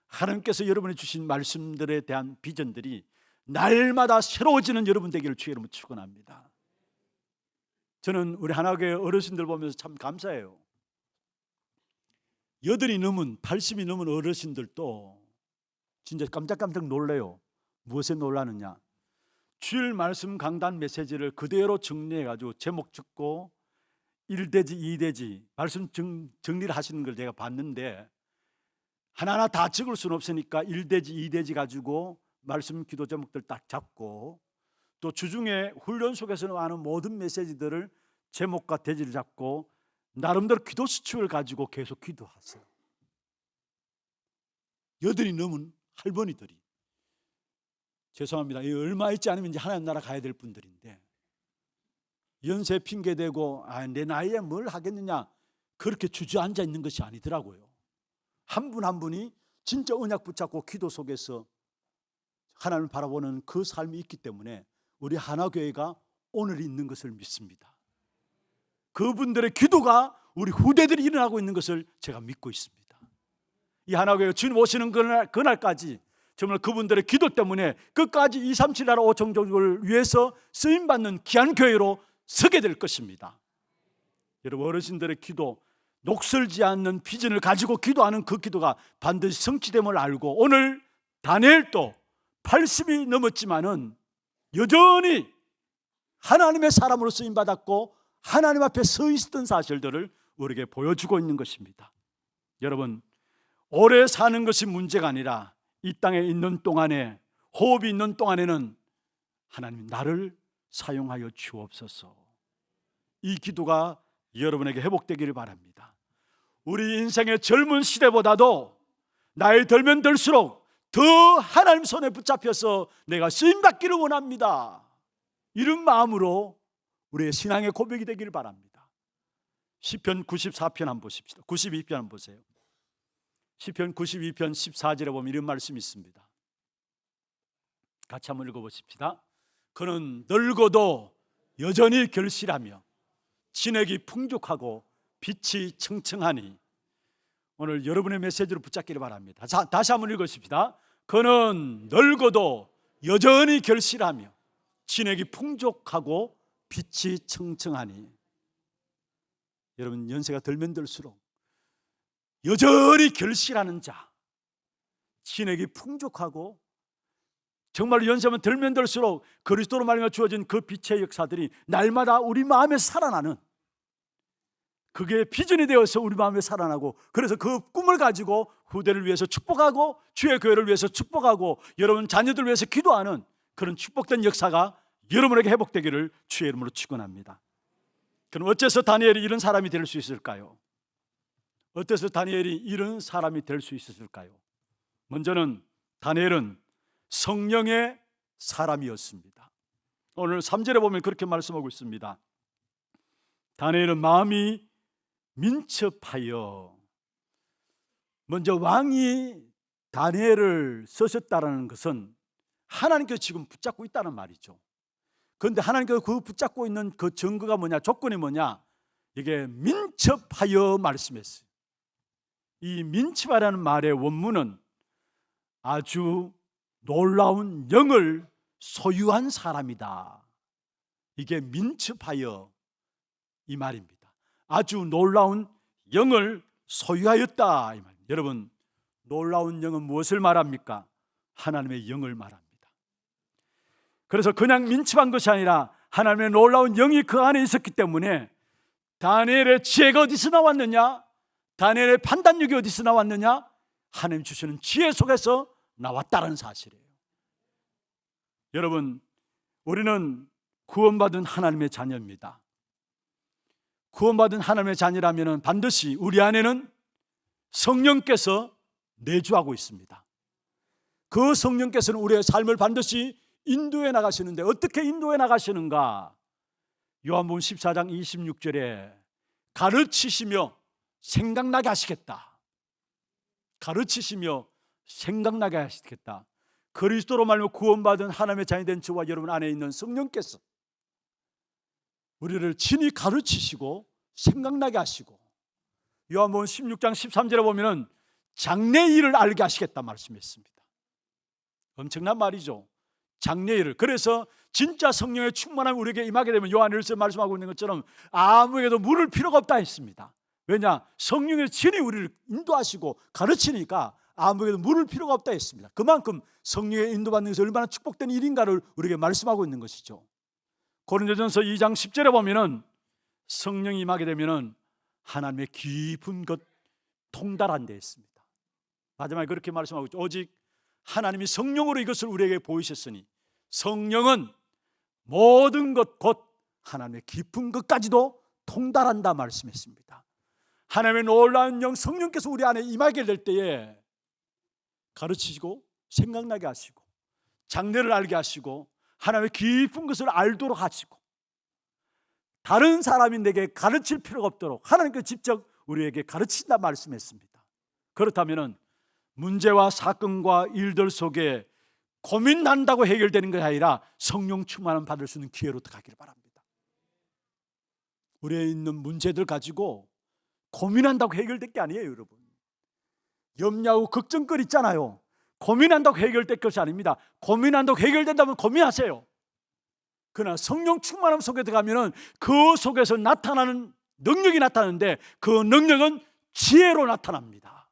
하나님께서 여러분이 주신 말씀들에 대한 비전들이 날마다 새로워지는 여러분 되기를 주의 이름으로 축원합니다. 저는 우리 하나교회 어르신들 보면서 참 감사해요. 80이 넘은 어르신들도 진짜 깜짝깜짝 놀래요. 무엇에 놀라느냐? 주일 말씀 강단 메시지를 그대로 정리해가지고 제목 적고 1대지 2대지 말씀 정리를 하시는 걸 제가 봤는데, 하나하나 다 적을 수는 없으니까 1대지 2대지 가지고 말씀 기도 제목들 딱 잡고, 또 주중에 훈련 속에서 나오는 모든 메시지들을 제목과 대지를 잡고 나름대로 기도 수칙을 가지고 계속 기도하세요. 여든이 넘은 할머니들이, 죄송합니다, 얼마 있지 않으면 이제 하나님 나라 가야 될 분들인데 연세 핑계대고 내 나이에 뭘 하겠느냐 그렇게 주저앉아 있는 것이 아니더라고요. 한 분 한 분이 진짜 언약 붙잡고 기도 속에서 하나님을 바라보는 그 삶이 있기 때문에 우리 하나교회가 오늘 있는 것을 믿습니다. 그분들의 기도가 우리 후대들이 일어나고 있는 것을 제가 믿고 있습니다. 이 하나교회가 주님 오시는 그날까지 정말 그분들의 기도 때문에 끝까지 237 나라 5천 종족을 위해서 쓰임받는 귀한 교회로 서게 될 것입니다. 여러분, 어르신들의 기도, 녹슬지 않는 비전을 가지고 기도하는 그 기도가 반드시 성취됨을 알고, 오늘 다니엘도 80이 넘었지만은 여전히 하나님의 사람으로 쓰임받았고 하나님 앞에 서 있었던 사실들을 우리에게 보여주고 있는 것입니다. 여러분, 오래 사는 것이 문제가 아니라 이 땅에 있는 동안에, 호흡이 있는 동안에는 하나님 나를 사용하여 주옵소서. 이 기도가 여러분에게 회복되기를 바랍니다. 우리 인생의 젊은 시대보다도 나이 들면 들수록 더 하나님 손에 붙잡혀서 내가 쓰임받기를 원합니다. 이런 마음으로 우리의 신앙의 고백이 되기를 바랍니다. 시편 94편 한번 보십시다. 92편 한번 보세요. 시편 92편 14절에 보면 이런 말씀이 있습니다. 같이 한번 읽어보십시다. 그는 늙어도 여전히 결실하며 진액이 풍족하고 빛이 청청하니. 오늘 여러분의 메시지로 붙잡기를 바랍니다. 자, 다시 한번 읽으십시다. 그는 늙어도 여전히 결실하며 진액이 풍족하고 빛이 청청하니. 여러분, 연세가 들면 들수록 여전히 결실하는 자, 진액이 풍족하고 정말 연세만 들면 들수록 그리스도로 말미암아 주어진 그 빛의 역사들이 날마다 우리 마음에 살아나는, 그게 비전이 되어서 우리 마음에 살아나고, 그래서 그 꿈을 가지고 후대를 위해서 축복하고 주의 교회를 위해서 축복하고 여러분 자녀들 위해서 기도하는 그런 축복된 역사가 여러분에게 회복되기를 주의 이름으로 축원합니다. 그럼 어째서 다니엘이 이런 사람이 될 수 있을까요? 어째서 다니엘이 이런 사람이 될 수 있었을까요? 먼저는 다니엘은 성령의 사람이었습니다. 오늘 3절에 보면 그렇게 말씀하고 있습니다. 다니엘은 마음이 민첩하여. 먼저 왕이 다니엘을 쓰셨다는 것은 하나님께서 지금 붙잡고 있다는 말이죠. 그런데 하나님께서 그 붙잡고 있는 그 증거가 뭐냐, 조건이 뭐냐, 이게 민첩하여 말씀했어요. 이 민첩하라는 말의 원문은 아주 놀라운 영을 소유한 사람이다. 이게 민첩하여 이 말입니다. 아주 놀라운 영을 소유하였다 이 말입니다. 여러분, 놀라운 영은 무엇을 말합니까? 하나님의 영을 말합니다. 그래서 그냥 민첩한 것이 아니라 하나님의 놀라운 영이 그 안에 있었기 때문에 다니엘의 지혜가 어디서 나왔느냐, 다니엘의 판단력이 어디서 나왔느냐, 하나님 주시는 지혜 속에서 나왔다는 사실이에요. 여러분, 우리는 구원받은 하나님의 자녀입니다. 구원받은 하나님의 자녀라면 반드시 우리 안에는 성령께서 내주하고 있습니다. 그 성령께서는 우리의 삶을 반드시 인도해 나가시는데 어떻게 인도해 나가시는가? 요한복음 14장 26절에 가르치시며 생각나게 하시겠다. 가르치시며 생각나게 하시겠다. 그리스도로 말미암아 구원받은 하나님의 자녀 된 저와 여러분 안에 있는 성령께서 우리를 친히 가르치시고 생각나게 하시고, 요한복음 16장 13절에 보면은 장래일을 알게 하시겠다 말씀했습니다. 엄청난 말이죠. 장래일을. 그래서 진짜 성령의 충만함이 우리에게 임하게 되면 요한일서 말씀하고 있는 것처럼 아무에게도 물을 필요가 없다 했습니다. 왜냐? 성령의 친히 우리를 인도하시고 가르치니까 아무에게도 물을 필요가 없다 했습니다. 그만큼 성령의 인도받는 것이 얼마나 축복된 일인가를 우리에게 말씀하고 있는 것이죠. 고린도전서 2장 10절에 보면은 성령이 임하게 되면은 하나님의 깊은 것 통달한 데 있습니다. 마지막에 그렇게 말씀하고 있죠. 오직 하나님이 성령으로 이것을 우리에게 보이셨으니 성령은 모든 것 곧 하나님의 깊은 것까지도 통달한다 말씀했습니다. 하나님의 놀라운 영 성령께서 우리 안에 임하게 될 때에 가르치시고 생각나게 하시고 장래를 알게 하시고 하나님의 깊은 것을 알도록 하시고 다른 사람이 내게 가르칠 필요가 없도록 하나님께서 직접 우리에게 가르친다 말씀했습니다. 그렇다면 문제와 사건과 일들 속에 고민한다고 해결되는 것이 아니라 성령 충만함 받을 수 있는 기회로 가기를 바랍니다. 우리에 있는 문제들 가지고 고민한다고 해결될 게 아니에요, 여러분. 염려하고 걱정거리 있잖아요. 고민한다고 해결될 것이 아닙니다. 고민한다고 해결된다면 고민하세요. 그러나 성령 충만함 속에 들어가면 그 속에서 나타나는 능력이 나타나는데 그 능력은 지혜로 나타납니다.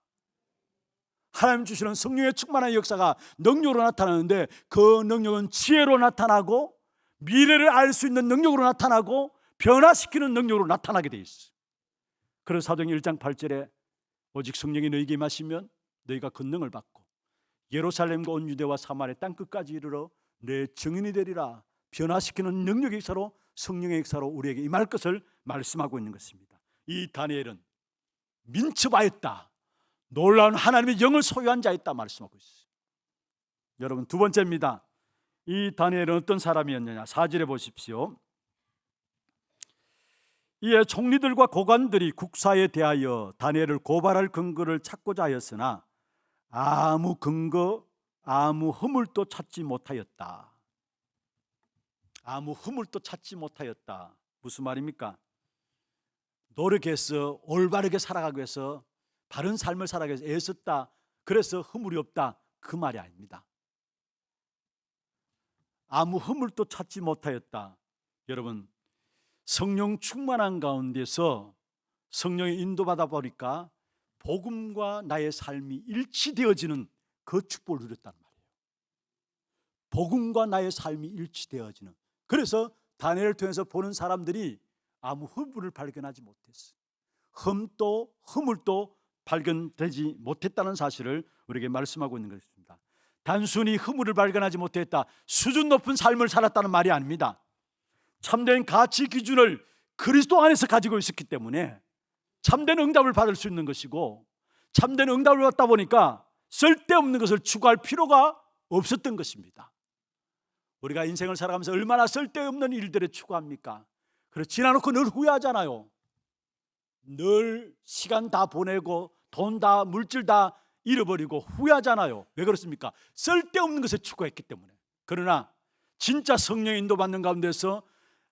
하나님 주시는 성령의 충만한 역사가 능력으로 나타나는데 그 능력은 지혜로 나타나고 미래를 알 수 있는 능력으로 나타나고 변화시키는 능력으로 나타나게 돼 있어요. 그래서 사도행전 1장 8절에 오직 성령이 너희에게 임하시면 너희가 권능을 받고 예루살렘과 온 유대와 사마리아 땅 끝까지 이르러 내 증인이 되리라. 변화시키는 능력의 역사로 성령의 역사로 우리에게 임할 것을 말씀하고 있는 것입니다. 이 다니엘은 민첩하였다. 놀라운 하나님의 영을 소유한 자였다 말씀하고 있어요. 여러분, 두 번째입니다. 이 다니엘은 어떤 사람이었느냐? 4절에 보십시오. 이에 총리들과 고관들이 국사에 대하여 다니엘을 고발할 근거를 찾고자 하였으나 아무 근거, 아무 허물도 찾지 못하였다. 아무 허물도 찾지 못하였다. 무슨 말입니까? 노력해서 올바르게 살아가기 위해서 바른 삶을 살아가기 위해서 애썼다. 그래서 허물이 없다. 그 말이 아닙니다. 아무 허물도 찾지 못하였다. 여러분, 성령 충만한 가운데서 성령의 인도받아 보니까 복음과 나의 삶이 일치되어지는 그 축복을 누렸단 말이에요. 복음과 나의 삶이 일치되어지는. 그래서 다니엘을 통해서 보는 사람들이 아무 허물을 발견하지 못했어요. 흠도 허물도 발견되지 못했다는 사실을 우리에게 말씀하고 있는 것입니다. 단순히 허물을 발견하지 못했다, 수준 높은 삶을 살았다는 말이 아닙니다. 참된 가치 기준을 그리스도 안에서 가지고 있었기 때문에 참된 응답을 받을 수 있는 것이고, 참된 응답을 받다 보니까 쓸데없는 것을 추구할 필요가 없었던 것입니다. 우리가 인생을 살아가면서 얼마나 쓸데없는 일들을 추구합니까? 그래서 지나놓고 늘 후회하잖아요. 늘 시간 다 보내고 돈 다, 물질 다 잃어버리고 후회하잖아요. 왜 그렇습니까? 쓸데없는 것을 추구했기 때문에. 그러나 진짜 성령 인도받는 가운데서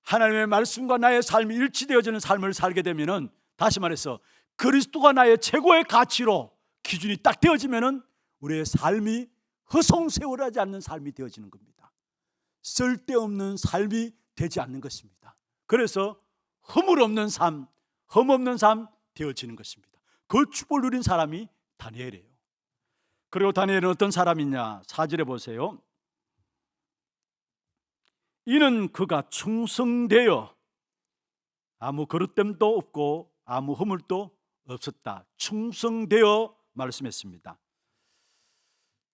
하나님의 말씀과 나의 삶이 일치되어지는 삶을 살게 되면은, 다시 말해서 그리스도가 나의 최고의 가치로 기준이 딱 되어지면은 우리의 삶이 허송세월하지 않는 삶이 되어지는 겁니다. 쓸데없는 삶이 되지 않는 것입니다. 그래서 허물 없는 삶, 흠 없는 삶 되어지는 것입니다. 그 축복을 누린 사람이 다니엘이에요. 그리고 다니엘은 어떤 사람이냐? 4절에 보세요. 이는 그가 충성되어 아무 거릇됨도 없고 아무 허물도 없었다. 충성되어 말씀했습니다.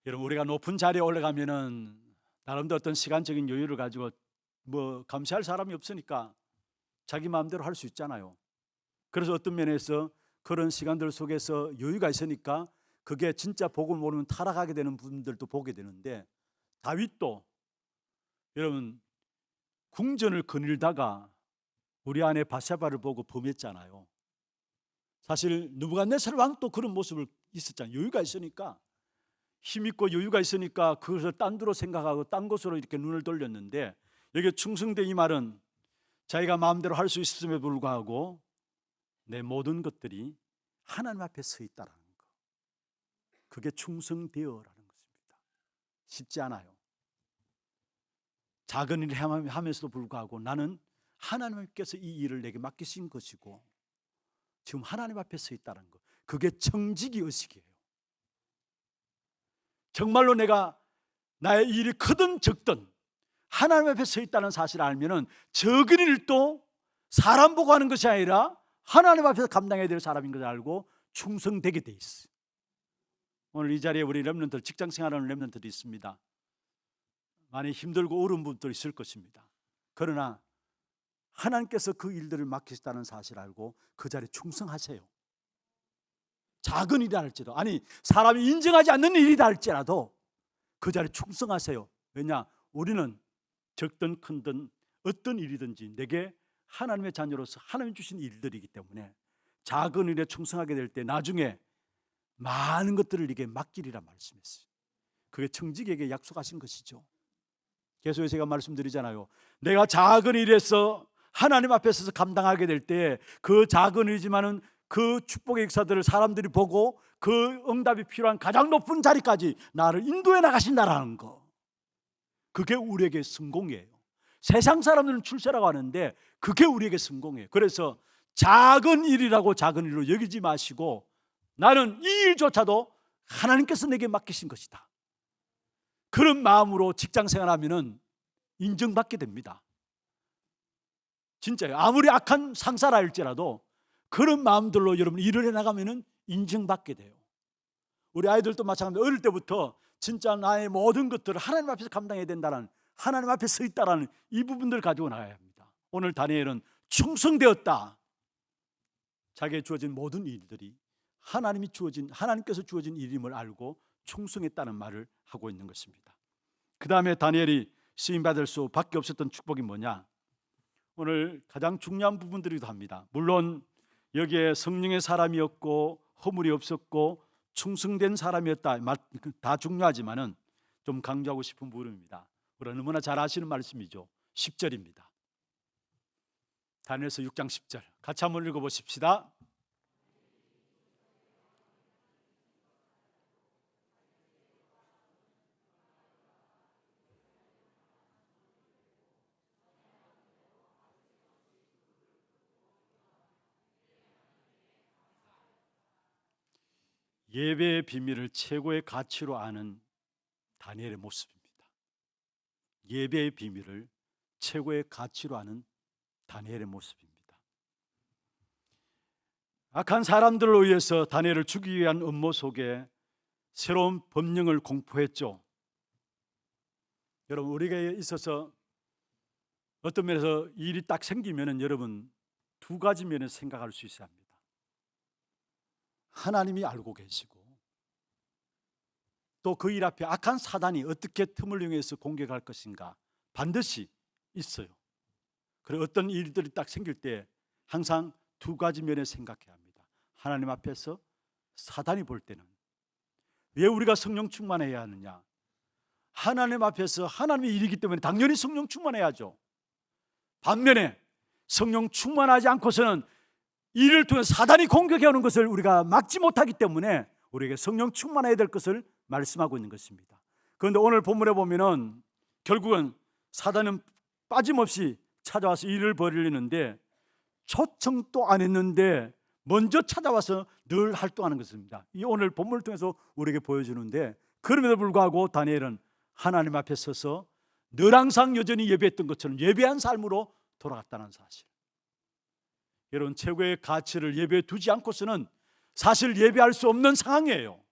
여러분, 우리가 높은 자리에 올라가면은 나름대로 어떤 시간적인 여유를 가지고 감시할 사람이 없으니까 자기 마음대로 할 수 있잖아요. 그래서 어떤 면에서 그런 시간들 속에서 여유가 있으니까 그게 진짜 복음을 모르면 타락하게 되는 분들도 보게 되는데, 다윗도 여러분 궁전을 거닐다가 우리 아내 바세바를 보고 범했잖아요. 사실 느부갓네살 왕도 그런 모습을 있었잖아요. 여유가 있으니까, 힘있고 여유가 있으니까 그것을 딴 데로 생각하고 딴 곳으로 이렇게 눈을 돌렸는데, 여기 충성되 이 말은 자기가 마음대로 할 수 있음에 불구하고 내 모든 것들이 하나님 앞에 서 있다라는 거. 그게 충성되어라는 것입니다. 쉽지 않아요. 작은 일을 하면서도 불구하고 나는 하나님께서 이 일을 내게 맡기신 것이고 지금 하나님 앞에 서 있다는 것. 그게 청지기 의식이에요. 정말로 내가 나의 일이 크든 적든 하나님 앞에 서 있다는 사실을 알면은 적은 일도 사람 보고 하는 것이 아니라 하나님 앞에서 감당해야 될 사람인 것을 알고 충성되게 돼 있어요. 오늘 이 자리에 우리 렘넌트들, 직장 생활하는 렘넌트들이 있습니다. 많이 힘들고 어려운 분들이 있을 것입니다. 그러나 하나님께서 그 일들을 맡기셨다는 사실을 알고 그 자리에 충성하세요. 작은 일이라 할지라도, 아니 사람이 인정하지 않는 일이라 할지라도 그 자리에 충성하세요. 왜냐? 우리는 적든 큰든 어떤 일이든지 내게 하나님의 자녀로서 하나님 주신 일들이기 때문에 작은 일에 충성하게 될 때 나중에 많은 것들을 네게 맡기리라 말씀했어요. 그게 청지기에게 약속하신 것이죠. 계속 제가 말씀드리잖아요. 내가 작은 일에서 하나님 앞에 서서 감당하게 될 때 그 작은 일이지만은 그 축복의 역사들을 사람들이 보고 그 응답이 필요한 가장 높은 자리까지 나를 인도해 나가신다라는 거, 그게 우리에게 성공이에요. 세상 사람들은 출세라고 하는데 그게 우리에게 성공이에요. 그래서 작은 일이라고 작은 일로 여기지 마시고 나는 이 일조차도 하나님께서 내게 맡기신 것이다, 그런 마음으로 직장 생활하면은 인정받게 됩니다. 진짜요. 아무리 악한 상사라 할지라도 그런 마음들로 여러분 일을 해나가면은 인정받게 돼요. 우리 아이들도 마찬가지로 어릴 때부터 진짜 나의 모든 것들을 하나님 앞에서 감당해야 된다는, 하나님 앞에 서 있다라는 이 부분들을 가지고 나가야 합니다. 오늘 다니엘은 충성되었다. 자기에 주어진 모든 일들이 하나님께서 주어진 일임을 알고 충성했다는 말을 하고 있는 것입니다. 그 다음에 다니엘이 쓰임받을 수밖에 없었던 축복이 뭐냐? 오늘 가장 중요한 부분들이기도 합니다. 물론 여기에 성령의 사람이었고 허물이 없었고 충성된 사람이었다, 다 중요하지만은 좀 강조하고 싶은 부분입니다. 우리가 너무나 잘 아시는 말씀이죠. 10절입니다. 다니엘서 6장 10절 같이 한번 읽어보십시다. 예배의 비밀을 최고의 가치로 아는 다니엘의 모습입니다. 예배의 비밀을 최고의 가치로 아는 다니엘의 모습입니다. 악한 사람들로 의해서 다니엘을 죽이기 위한 음모 속에 새로운 법령을 공포했죠. 여러분, 우리에게 있어서 어떤 면에서 일이 딱 생기면은 여러분 두 가지 면에서 생각할 수 있어야 합니다. 하나님이 알고 계시고 또 그 일 앞에 악한 사단이 어떻게 틈을 이용해서 공격할 것인가 반드시 있어요. 그리고 어떤 일들이 딱 생길 때 항상 두 가지 면에 생각해야 합니다. 하나님 앞에서 사단이 볼 때는 왜 우리가 성령 충만해야 하느냐? 하나님 앞에서 하나님의 일이기 때문에 당연히 성령 충만해야죠. 반면에 성령 충만하지 않고서는 이를 통해 사단이 공격해오는 것을 우리가 막지 못하기 때문에 우리에게 성령 충만해야 될 것을 말씀하고 있는 것입니다. 그런데 오늘 본문에 보면은 결국은 사단은 빠짐없이 찾아와서 일을 벌이는데 초청도 안 했는데 먼저 찾아와서 늘 활동하는 것입니다. 이 오늘 본문을 통해서 우리에게 보여주는데, 그럼에도 불구하고 다니엘은 하나님 앞에 서서 늘 항상 여전히 예배했던 것처럼 예배한 삶으로 돌아갔다는 사실. 여러분, 최고의 가치를 예배에 두지 않고서는 사실 예배할 수 없는 상황이에요.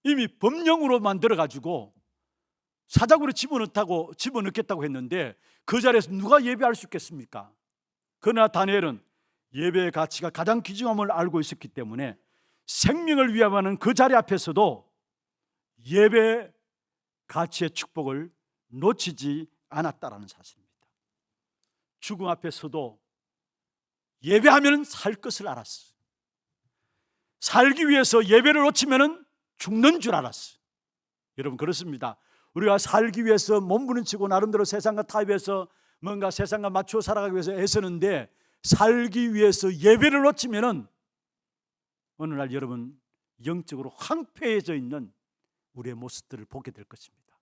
이미 법령으로 만들어가지고 사자굴에 집어넣겠다고 했는데 그 자리에서 누가 예배할 수 있겠습니까? 그러나 다니엘은 예배의 가치가 가장 귀중함을 알고 있었기 때문에 생명을 위협하는 그 자리 앞에서도 예배의 가치의 축복을 놓치지 않았다라는 사실입니다. 죽음 앞에서도 예배하면 살 것을 알았어요. 살기 위해서 예배를 놓치면 죽는 줄 알았어요. 여러분, 그렇습니다. 우리가 살기 위해서 몸부림치고 나름대로 세상과 타협해서 뭔가 세상과 맞추어 살아가기 위해서 애쓰는데 살기 위해서 예배를 놓치면 어느 날 여러분 영적으로 황폐해져 있는 우리의 모습들을 보게 될 것입니다.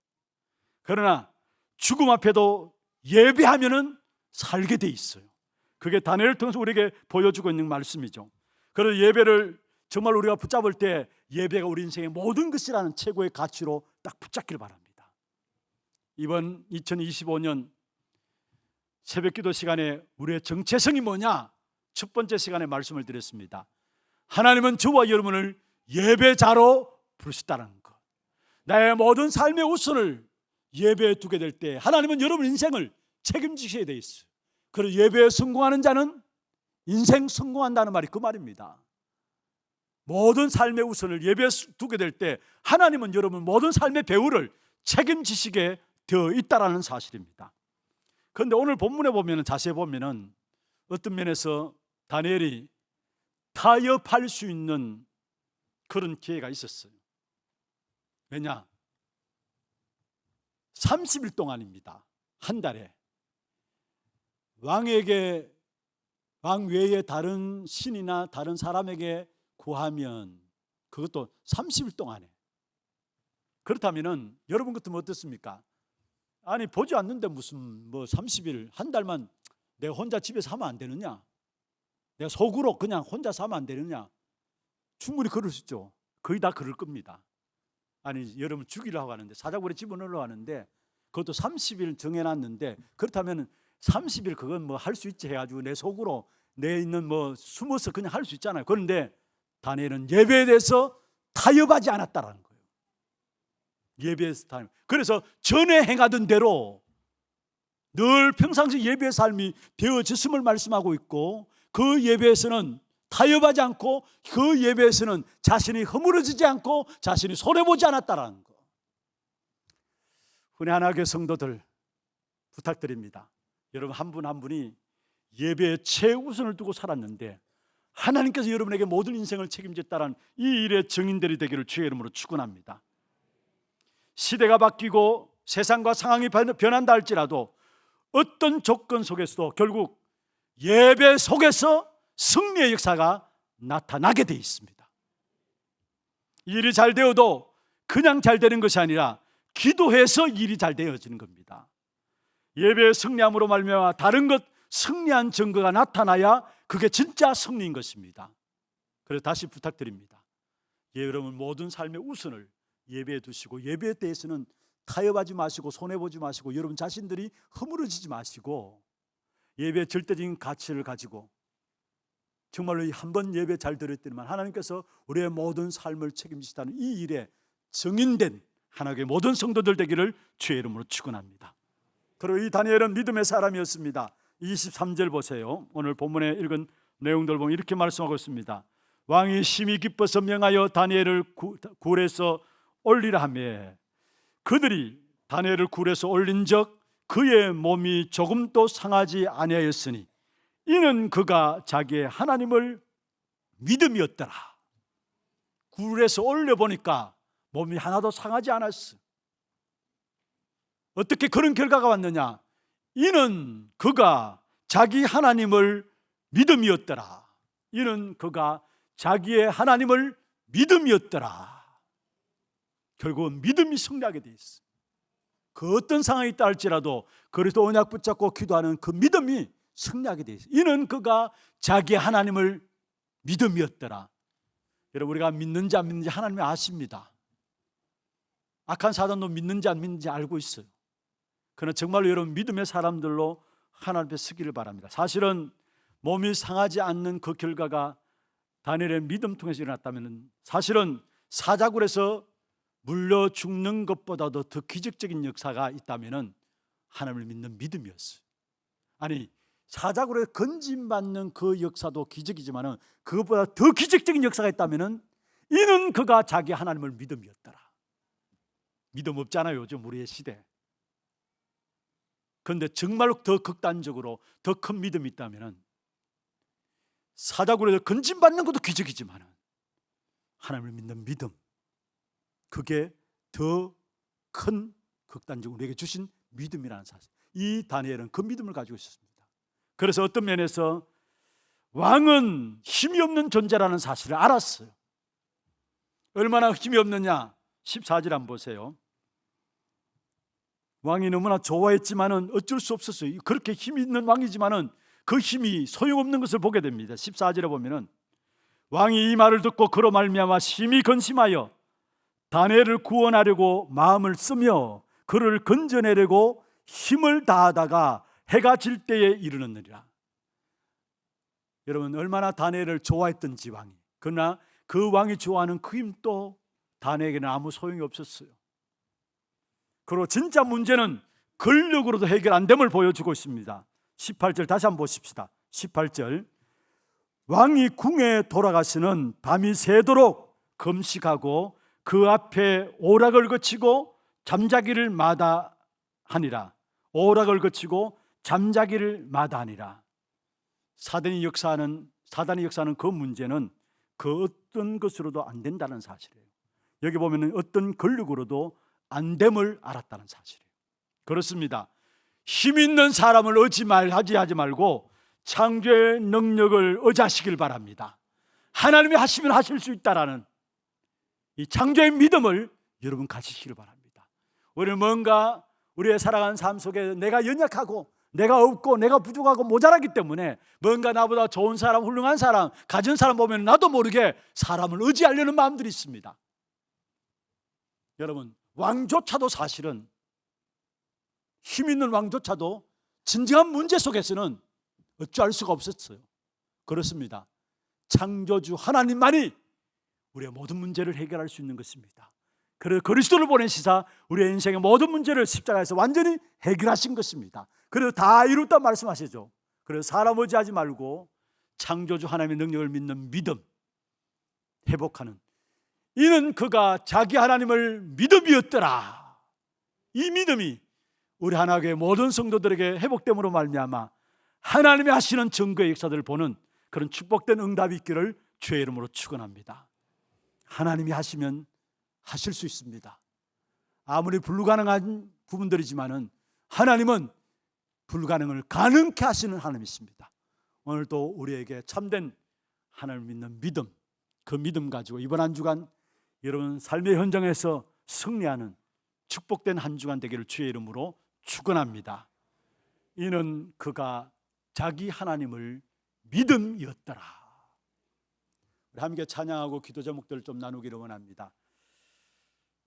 그러나 죽음 앞에도 예배하면 살게 돼 있어요. 그게 다니엘을 통해서 우리에게 보여주고 있는 말씀이죠. 그래서 예배를 정말 우리가 붙잡을 때 예배가 우리 인생의 모든 것이라는 최고의 가치로 딱 붙잡기를 바랍니다. 이번 2025년 새벽기도 시간에 우리의 정체성이 뭐냐? 첫 번째 시간에 말씀을 드렸습니다. 하나님은 저와 여러분을 예배자로 부르셨다는 것. 나의 모든 삶의 우선을 예배에 두게 될 때 하나님은 여러분 인생을 책임지셔야 돼 있어요. 그리고 예배에 성공하는 자는 인생 성공한다는 말이 그 말입니다. 모든 삶의 우선을 예배에 두게 될 때 하나님은 여러분 모든 삶의 배후를 책임지시게 되어 있다라는 사실입니다. 그런데 오늘 본문에 보면 자세히 보면은 어떤 면에서 다니엘이 타협할 수 있는 그런 기회가 있었어요. 왜냐? 30일 동안입니다. 한 달에 왕에게, 왕 외에 다른 신이나 다른 사람에게 구하면 그것도 30일 동안에. 그렇다면은 여러분 같으면 어떻습니까? 아니 보지 않는데 무슨 뭐 30일 한 달만 내가 혼자 집에서 하면 안 되느냐? 내가 속으로 그냥 혼자 하면 안 되느냐? 충분히 그럴 수 있죠. 거의 다 그럴 겁니다. 아니 여러분 죽이려고 하는데 사자굴에 집어넣으려고 하는데 그것도 30일 정해놨는데 그렇다면 30일 그건 뭐 할 수 있지 해가지고 내 속으로 내 있는 뭐 숨어서 그냥 할 수 있잖아요. 그런데 다니엘은 예배에 대해서 타협하지 않았다라는 거예요. 예배에서 타협. 그래서 전에 행하던 대로 늘 평상시 예배의 삶이 되어졌음을 말씀하고 있고 그 예배에서는 타협하지 않고 그 예배에서는 자신이 허물어지지 않고 자신이 손해보지 않았다라는 거. 흔히 하나교회 성도들 부탁드립니다. 여러분 한 분 한 분이 예배에 최우선을 두고 살았는데 하나님께서 여러분에게 모든 인생을 책임졌다는 이 일의 증인들이 되기를 주의 이름으로 축원합니다. 시대가 바뀌고 세상과 상황이 변한다 할지라도 어떤 조건 속에서도 결국 예배 속에서 승리의 역사가 나타나게 돼 있습니다. 일이 잘 되어도 그냥 잘 되는 것이 아니라 기도해서 일이 잘 되어지는 겁니다. 예배의 승리함으로 말미암아 다른 것 승리한 증거가 나타나야 그게 진짜 승리인 것입니다. 그래서 다시 부탁드립니다. 여러분 모든 삶의 우선을 예배에 두시고 예배에 대해서는 타협하지 마시고 손해보지 마시고 여러분 자신들이 허물어지지 마시고 예배의 절대적인 가치를 가지고 정말로 한 번 예배 잘 드렸더니만 하나님께서 우리의 모든 삶을 책임지시다는 이 일에 증인된 하나님의 모든 성도들 되기를 주의 이름으로 축원합니다. 그리고 이 다니엘은 믿음의 사람이었습니다. 23절 보세요. 오늘 본문에 읽은 내용들 보면 이렇게 말씀하고 있습니다. 왕이 심히 기뻐서 명하여 다니엘을 굴에서 올리라 하며 그들이 다니엘을 굴에서 올린 적 그의 몸이 조금도 상하지 아니하였으니 이는 그가 자기의 하나님을 믿음이었더라. 굴에서 올려보니까 몸이 하나도 상하지 않았어. 어떻게 그런 결과가 왔느냐? 이는 그가 자기 하나님을 믿음이었더라. 이는 그가 자기의 하나님을 믿음이었더라. 결국은 믿음이 승리하게 돼 있어. 그 어떤 상황이 있다 할지라도 그리스도 언약 붙잡고 기도하는 그 믿음이 승리하게 돼 있어. 이는 그가 자기 하나님을 믿음이었더라. 여러분 우리가 믿는지 안 믿는지 하나님이 아십니다. 악한 사단도 믿는지 안 믿는지 알고 있어요. 그러나 정말로 여러분 믿음의 사람들로 하나님 앞에 서기를 바랍니다. 사실은 몸이 상하지 않는 그 결과가 다니엘의 믿음 통해서 일어났다면 사실은 사자굴에서 물려 죽는 것보다도 더 기적적인 역사가 있다면 하나님을 믿는 믿음이었어요. 아니 사자굴에 건짐받는 그 역사도 기적이지만 그것보다 더 기적적인 역사가 있다면 이는 그가 자기 하나님을 믿음이었더라. 믿음 없잖아요 요즘 우리의 시대. 그런데 정말로 더 극단적으로 더 큰 믿음이 있다면 사자굴에서 건짐받는 것도 기적이지만 하나님을 믿는 믿음 그게 더 큰 극단적으로 우리에게 주신 믿음이라는 사실. 이 다니엘은 그 믿음을 가지고 있었습니다. 그래서 어떤 면에서 왕은 힘이 없는 존재라는 사실을 알았어요. 얼마나 힘이 없느냐 14절 한번 보세요. 왕이 너무나 좋아했지만은 어쩔 수 없었어요. 그렇게 힘이 있는 왕이지만은 그 힘이 소용없는 것을 보게 됩니다. 14절에 보면은 왕이 이 말을 듣고 그로 말미암아 심히 근심하여 다니엘을 구원하려고 마음을 쓰며 그를 건져내려고 힘을 다하다가 해가 질 때에 이르렀느니라. 여러분 얼마나 다니엘을 좋아했던지 왕이. 그러나 그 왕이 좋아하는 그 힘도 다니엘에게는 아무 소용이 없었어요. 그리고 진짜 문제는 권력으로도 해결 안 됨을 보여주고 있습니다. 18절 다시 한번 보십시다. 18절 왕이 궁에 돌아가시는 밤이 새도록 금식하고 그 앞에 오락을 거치고 잠자기를 마다하니라. 오락을 거치고 잠자기를 마다하니라. 사단이 역사하는 그 문제는 그 어떤 것으로도 안 된다는 사실이에요. 여기 보면은 어떤 권력으로도 안 됨을 알았다는 사실이에요. 그렇습니다. 힘 있는 사람을 하지 말고 창조의 능력을 의지하시길 바랍니다. 하나님이 하시면 하실 수 있다라는 이 창조의 믿음을 여러분 가지시길 바랍니다. 우리는 뭔가 우리의 살아가는 삶 속에 내가 연약하고 내가 없고 내가 부족하고 모자라기 때문에 뭔가 나보다 좋은 사람, 훌륭한 사람, 가진 사람 보면 나도 모르게 사람을 의지하려는 마음들이 있습니다. 여러분, 왕조차도 사실은 힘 있는 왕조차도 진정한 문제 속에서는 어찌할 수가 없었어요. 그렇습니다. 창조주 하나님만이 우리의 모든 문제를 해결할 수 있는 것입니다. 그래서 그리스도를 보내시사 우리의 인생의 모든 문제를 십자가에서 완전히 해결하신 것입니다. 그래서 다 이뤘다 말씀하시죠. 그래서 사람 의지하지 말고 창조주 하나님의 능력을 믿는 믿음 회복하는, 이는 그가 자기 하나님을 믿음이었더라. 이 믿음이 우리 하나교회 모든 성도들에게 회복됨으로 말미암아 하나님이 하시는 증거의 역사들을 보는 그런 축복된 응답이 있기를 주의 이름으로 축원합니다. 하나님이 하시면 하실 수 있습니다. 아무리 불가능한 부분들이지만은 하나님은 불가능을 가능케 하시는 하나님이십니다. 오늘도 우리에게 참된 하나님을 믿는 믿음, 그 믿음 가지고 이번 한 주간 여러분 삶의 현장에서 승리하는 축복된 한 주간 되기를 주의 이름으로 축원합니다. 이는 그가 자기 하나님을 믿음이었더라. 우리 함께 찬양하고 기도 제목들을 좀 나누기를 원합니다.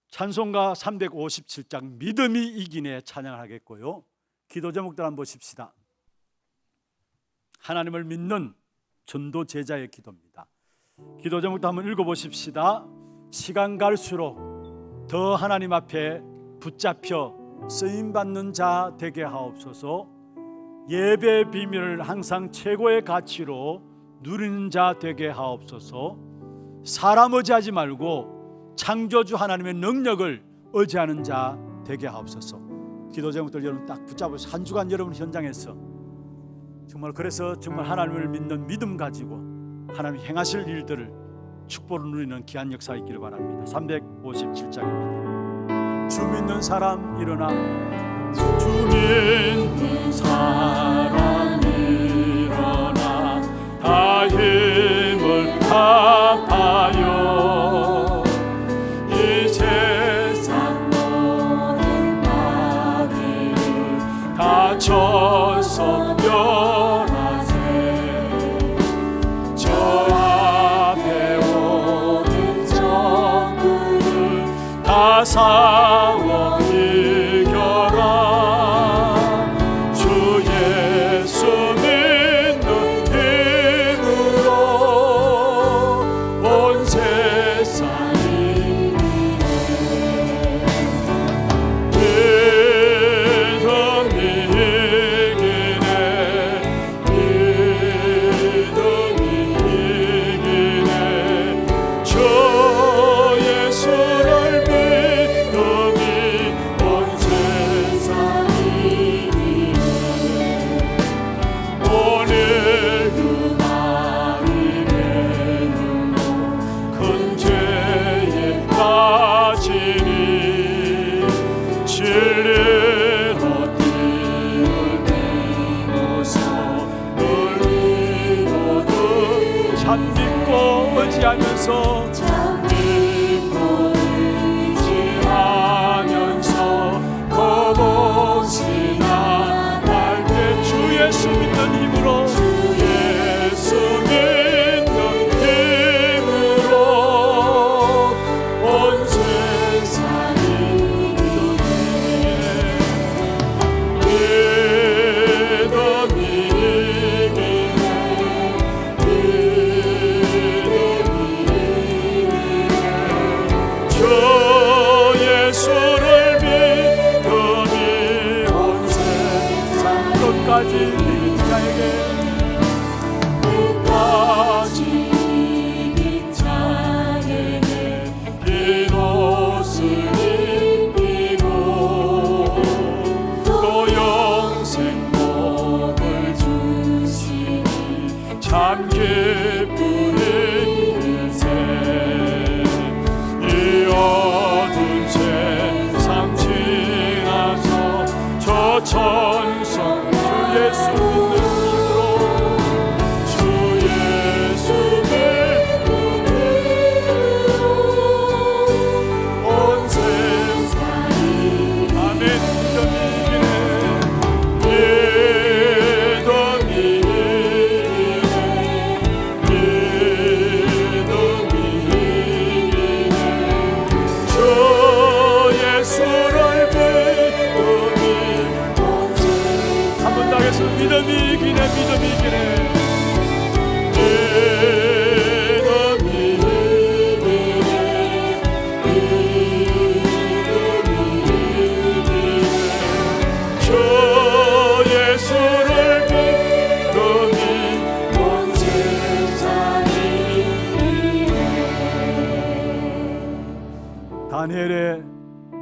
찬송가 357장 믿음이 이기네 찬양을 하겠고요. 기도 제목들 한번 보십시다. 하나님을 믿는 전도 제자의 기도입니다. 기도 제목도 한번 읽어보십시다. 시간 갈수록 더 하나님 앞에 붙잡혀 쓰임받는 자 되게 하옵소서. 예배의 비밀을 항상 최고의 가치로 누리는 자 되게 하옵소서. 사람 의지하지 말고 창조주 하나님의 능력을 의지하는 자 되게 하옵소서. 기도 제목들 여러분 딱 붙잡으셔서 한 주간 여러분 현장에서 정말 그래서 정말 하나님을 믿는 믿음 가지고 하나님이 행하실 일들을 축복을 누리는 귀한 역사 있기를 바랍니다. 357장입니다. 주 믿는 사람 일어나. 주 믿는 사람 일어나 다 힘을 합하여 이 세상 모든 마귀를 다쳐서 멸하세. 저 앞에 오는 적들을 다 싸워 이겨라. 주 예수 믿는 힘으로 온 세상이 믿음이 이기네. 믿음이 이기네. 주 예수를 믿음이 온 세상이 오늘도 나의 눈으로 큰 죄에 빠지니 진리로 띠를 띠고서 늘 믿어도 참 믿고 의지하면서 겁없이 나갈 때 주 예수 믿는 힘으로 온 세상이 믿음이 이기네. 믿음이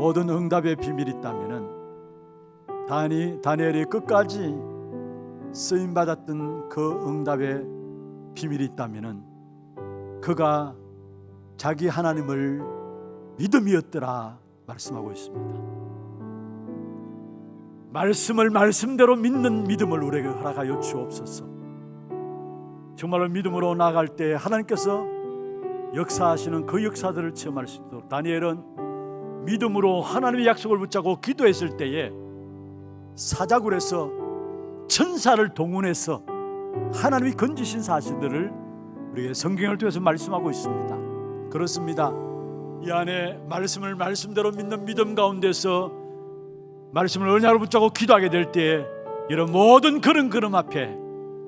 모든 응답의 비밀이 있다면은 다니엘이 끝까지 쓰임 받았던 그 응답의 비밀이 있다면은 그가 자기 하나님을 믿음이었더라 말씀하고 있습니다. 말씀을 말씀대로 믿는 믿음을 우리에게 허락하여 주옵소서. 정말로 믿음으로 나아갈 때 하나님께서 역사하시는 그 역사들을 체험할 수 있도록 다니엘은 믿음으로 하나님의 약속을 붙잡고 기도했을 때에 사자굴에서 천사를 동원해서 하나님이 건지신 사실들을 우리에게 성경을 통해서 말씀하고 있습니다. 그렇습니다. 이 안에 말씀을 말씀대로 믿는 믿음 가운데서 말씀을 언약으로 붙잡고 기도하게 될 때에 이런 모든 걸음 앞에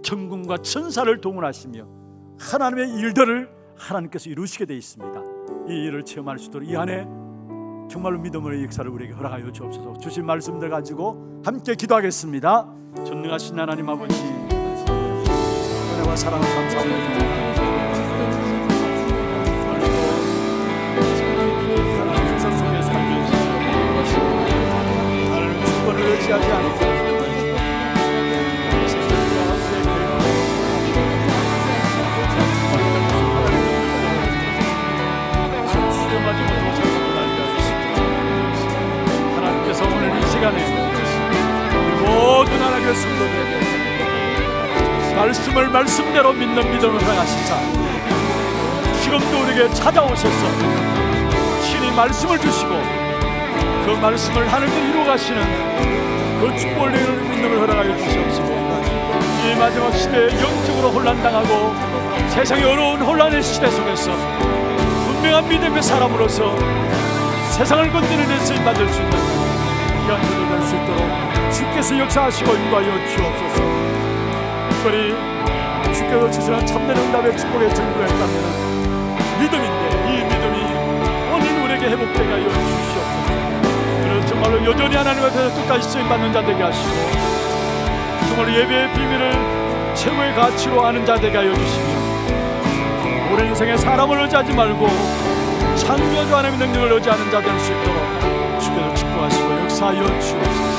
천군과 천사를 동원하시며 하나님의 일들을 하나님께서 이루시게 되어 있습니다. 이 일을 체험할 수 있도록 이 안에 정말로 믿음의 역사를 우리에게 허락하여 주옵소서. 주신 말씀들 가지고 함께 기도하겠습니다. 전능하신 하나님 아버지, 은혜와 사랑을 감사합니다. 하나님 역사 속에 살면서 하나님의 주권을 의지하지 않고 하나님께서 오늘 이 시간에 모든 하나님의 성도들에게 말씀을 말씀대로 믿는 믿음을 허락하시사 지금도 우리에게 찾아오셔서 친히 말씀을 주시고 그 말씀을 하늘에 이루어 가시는 그 축복을 이루는 믿음을 허락하여 주시옵소서. 이 마지막 시대에 영적으로 혼란당하고 세상의 어려운 혼란의 시대 속에서 분명한 믿음의 사람으로서 세상을 건드리는 데 쓰임받을 수 있는 귀한 일을 할 수 있도록 주께서 역사하시고 인도하여 주옵소서. 특별히 주께서 주시는 참된 응답의 축복의 전부가 있다면 믿음인데 이 믿음이 오늘 우리에게 회복되게 하여 주시옵소서. 그래서 정말로 여전히 하나님 앞에서 끝까지 쓰임받는 자 되게 하시고 정말 예배의 비밀을 최고의 가치로 아는 자 되게 하여 주시며 우리 인생에 사람을 의지하지 말고 창조주 하나님의 능력을 의지하는 자 될 수 있도록 주께서 축복하시고 역사하여 주옵소서.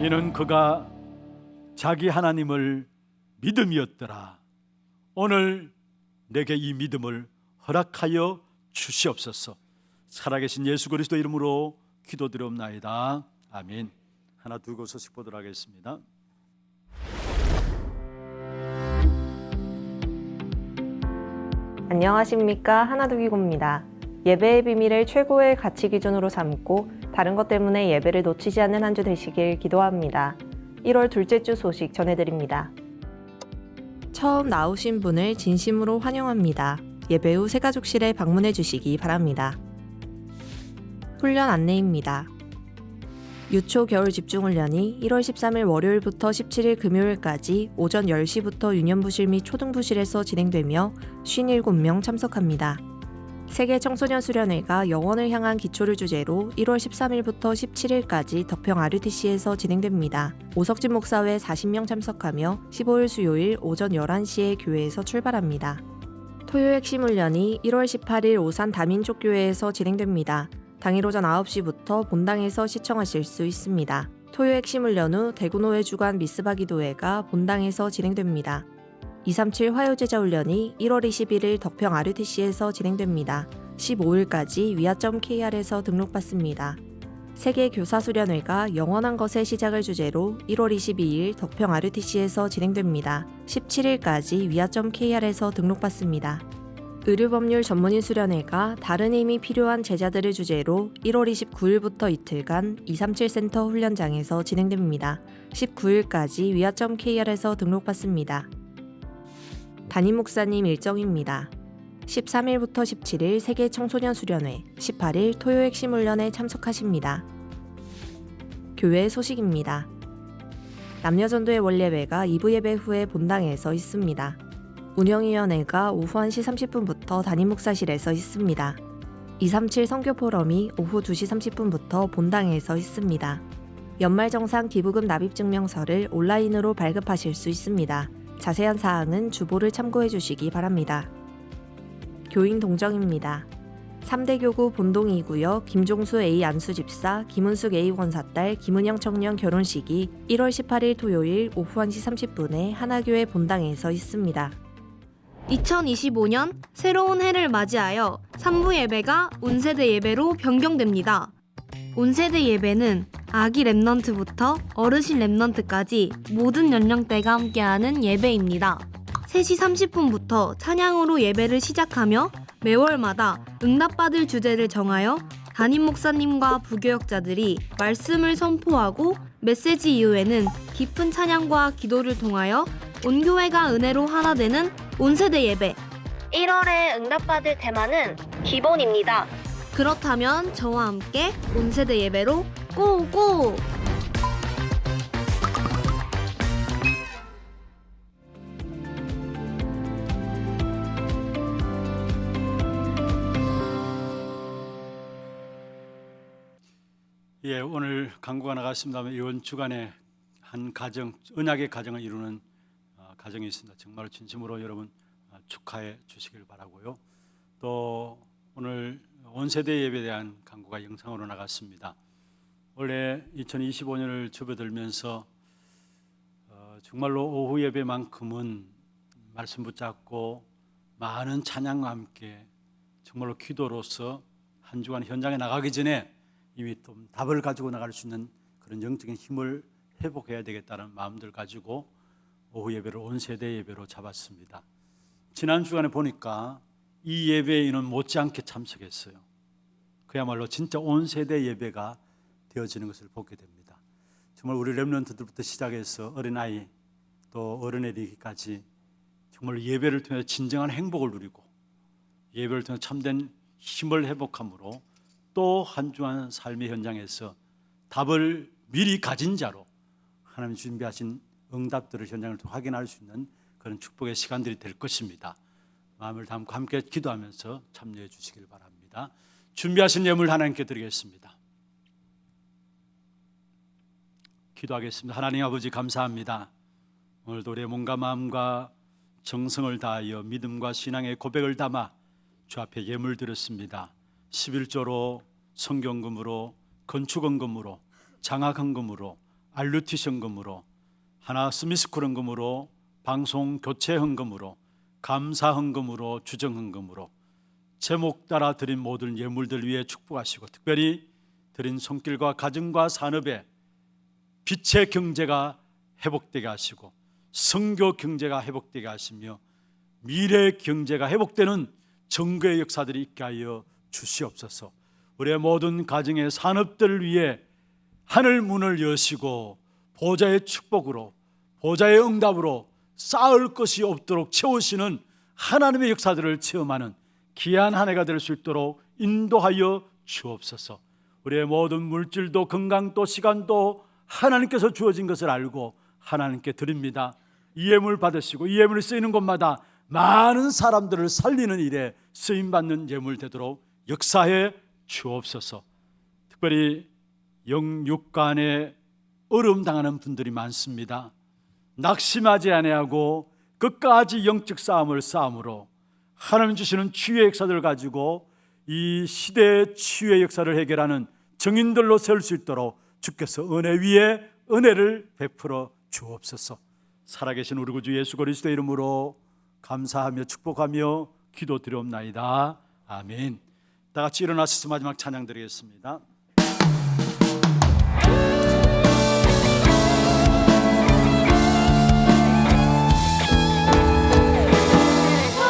이는 그가 자기 하나님을 믿음이었더라. 오늘 내게 이 믿음을 허락하여 주시옵소서. 살아계신 예수 그리스도 이름으로 기도드리옵나이다. 아멘. 하나 두고 소식 보도록 하겠습니다. 안녕하십니까, 하나두기고입니다. 예배의 비밀을 최고의 가치 기준으로 삼고 다른 것 때문에 예배를 놓치지 않는 한 주 되시길 기도합니다. 1월 둘째 주 소식 전해드립니다. 처음 나오신 분을 진심으로 환영합니다. 예배 후 새가족실에 방문해 주시기 바랍니다. 훈련 안내입니다. 유초 겨울 집중훈련이 1월 13일 월요일부터 17일 금요일까지 오전 10시부터 유년부실 및 초등부실에서 진행되며 57명 참석합니다. 세계 청소년 수련회가 영원을 향한 기초를 주제로 1월 13일부터 17일까지 덕평 RUTC에서 진행됩니다. 오석진 목사 외 40명 참석하며 15일 수요일 오전 11시에 교회에서 출발합니다. 토요 핵심 훈련이 1월 18일 오산 다민족교회에서 진행됩니다. 당일 오전 9시부터 본당에서 시청하실 수 있습니다. 토요 핵심 훈련 후 대구노회 주관 미스바 기도회가 본당에서 진행됩니다. 237 화요제자 훈련이 1월 21일 덕평 RUTC에서 진행됩니다. 15일까지 위아.kr에서 등록받습니다. 세계 교사 수련회가 영원한 것의 시작을 주제로 1월 22일 덕평 RUTC에서 진행됩니다. 17일까지 위아.kr에서 등록받습니다. 의료법률 전문인 수련회가 다른 힘이 필요한 제자들을 주제로 1월 29일부터 이틀간 237 센터 훈련장에서 진행됩니다. 19일까지 위아.kr에서 등록받습니다. 담임 목사님 일정입니다. 13일부터 17일 세계 청소년 수련회, 18일 토요 핵심 훈련에 참석하십니다. 교회 소식입니다. 남녀전도의 원예배가 2부 예배 후에 본당에서 있습니다. 운영위원회가 오후 1시 30분부터 담임 목사실에서 있습니다. 237 선교 포럼이 오후 2시 30분부터 본당에서 있습니다. 연말정산 기부금 납입 증명서를 온라인으로 발급하실 수 있습니다. 자세한 사항은 주보를 참고해 주시기 바랍니다. 교인 동정입니다. 3대 교구 본동 2구역 김종수 A 안수 집사, 김은숙 A 권사딸, 김은영 청년 결혼식이 1월 18일 토요일 오후 1시 30분에 하나교회 본당에서 있습니다. 2025년 새로운 해를 맞이하여 3부 예배가 온세대 예배로 변경됩니다. 온세대 예배는 아기 랩넌트부터 어르신 랩넌트까지 모든 연령대가 함께하는 예배입니다. 3시 30분부터 찬양으로 예배를 시작하며 매월마다 응답받을 주제를 정하여 담임 목사님과 부교역자들이 말씀을 선포하고 메시지 이후에는 깊은 찬양과 기도를 통하여 온 교회가 은혜로 하나 되는 온세대 예배. 1월에 응답받을 테마는 기본입니다. 그렇다면 저와 함께 온세대 예배로 고고! 예, 오늘 강구가 나갔습니다만 이번 주간에 한 가정, 언약의 가정을 이루는 가정이 있습니다. 정말 진심으로 여러분 축하해 주시길 바라고요. 또 오늘 온세대 예배에 대한 강구가 영상으로 나갔습니다. 원래 2025년을 접어들면서 정말로 오후 예배만큼은 말씀 붙잡고 많은 찬양과 함께 정말로 기도로서 한 주간 현장에 나가기 전에 이미 좀 답을 가지고 나갈 수 있는 그런 영적인 힘을 회복해야 되겠다는 마음들 가지고 오후 예배를 온세대 예배로 잡았습니다. 지난 주간에 보니까 이 예배에 인원 못지않게 참석했어요. 그야말로 진짜 온세대 예배가 되어지는 것을 보게 됩니다. 정말 우리 렘넌트들부터 시작해서 어린아이 또 어른애들까지 정말 예배를 통해 진정한 행복을 누리고 예배를 통해 참된 힘을 회복함으로 또 한 주한 삶의 현장에서 답을 미리 가진 자로 하나님 준비하신 응답들을 현장을 통해 확인할 수 있는 그런 축복의 시간들이 될 것입니다. 마음을 담고 함께 기도하면서 참여해 주시길 바랍니다. 준비하신 예물 하나님께 드리겠습니다. 기도하겠습니다. 하나님 아버지 감사합니다. 오늘도 우리의 몸과 마음과 정성을 다하여 믿음과 신앙의 고백을 담아 주 앞에 예물 드렸습니다. 11조로 성경금으로 건축원금으로 장학헌금으로 알루티션금으로 하나 스미스쿨헌금으로 방송 교체헌금으로 감사헌금으로 주정헌금으로 제목 따라 드린 모든 예물들 위해 축복하시고 특별히 드린 손길과 가정과 산업에 빛의 경제가 회복되게 하시고 선교 경제가 회복되게 하시며 미래 경제가 회복되는 정거의 역사들이 있게 하여 주시옵소서. 우리의 모든 가정의 산업들을 위해 하늘 문을 여시고 보좌의 축복으로 보좌의 응답으로 쌓을 것이 없도록 채우시는 하나님의 역사들을 체험하는 귀한 한 해가 될 수 있도록 인도하여 주옵소서. 우리의 모든 물질도 건강도 시간도 하나님께서 주어진 것을 알고 하나님께 드립니다. 이 예물 받으시고 이 예물이 쓰이는 곳마다 많은 사람들을 살리는 일에 쓰임받는 예물 되도록 역사해 주옵소서. 특별히 영육간에 어려움 당하는 분들이 많습니다. 낙심하지 아니하고 끝까지 영적 싸움을 싸움으로 하나님 주시는 치유의 역사들을 가지고 이 시대의 치유의 역사를 해결하는 정인들로 세울 수 있도록 주께서 은혜 위에 은혜를 베풀어 주옵소서. 살아계신 우리 구주 예수 그리스도의 이름으로 감사하며 축복하며 기도드리옵나이다. 아멘. 다 같이 일어나셔서 마지막 찬양 드리겠습니다.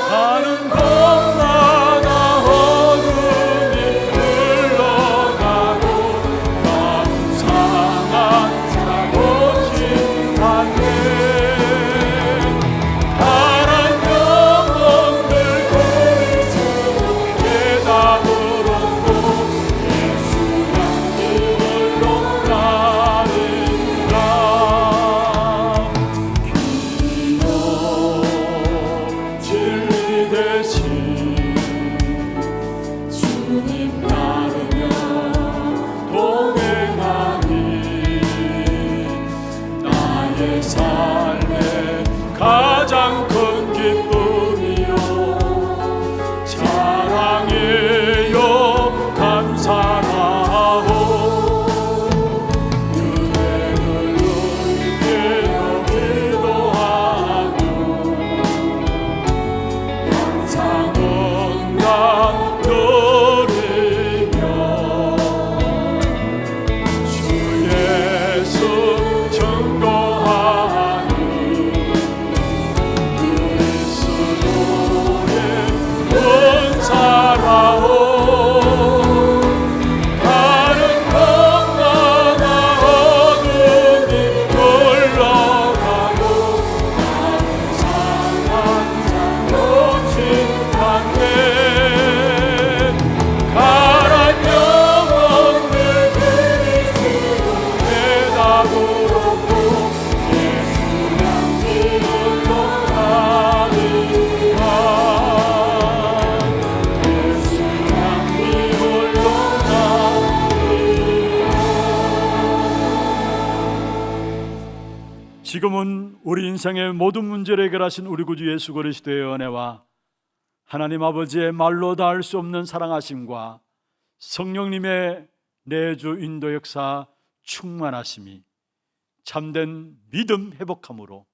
가는 곳마다 어둠이 흘러가고 멍상한 사고친 밤에 파란 영혼들 거리수록 깨닫으로고 예수가 그걸로 가 지금은 우리 인생의 모든 문제를 해결하신 우리 구주 예수 그리스도의 은혜와 하나님 아버지의 말로 닿을 수 없는 사랑하심과 성령님의 내주 인도 역사 충만하심이 참된 믿음 회복함으로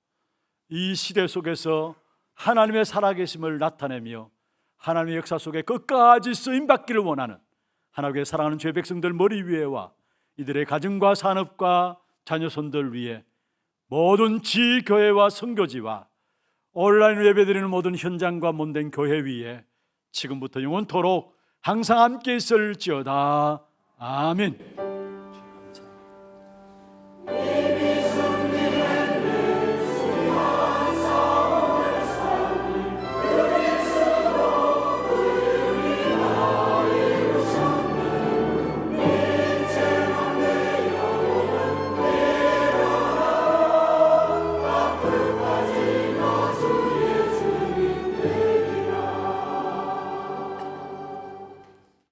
이 시대 속에서 하나님의 살아계심을 나타내며 하나님의 역사 속에 끝까지 쓰임받기를 원하는 하나님의 사랑하는 죄 백성들 머리 위에와 이들의 가정과 산업과 자녀손들 위에 모든 지교회와 선교지와 온라인으로 예배드리는 모든 현장과 몸된 교회 위에 지금부터 영원토록 항상 함께 있을지어다. 아멘.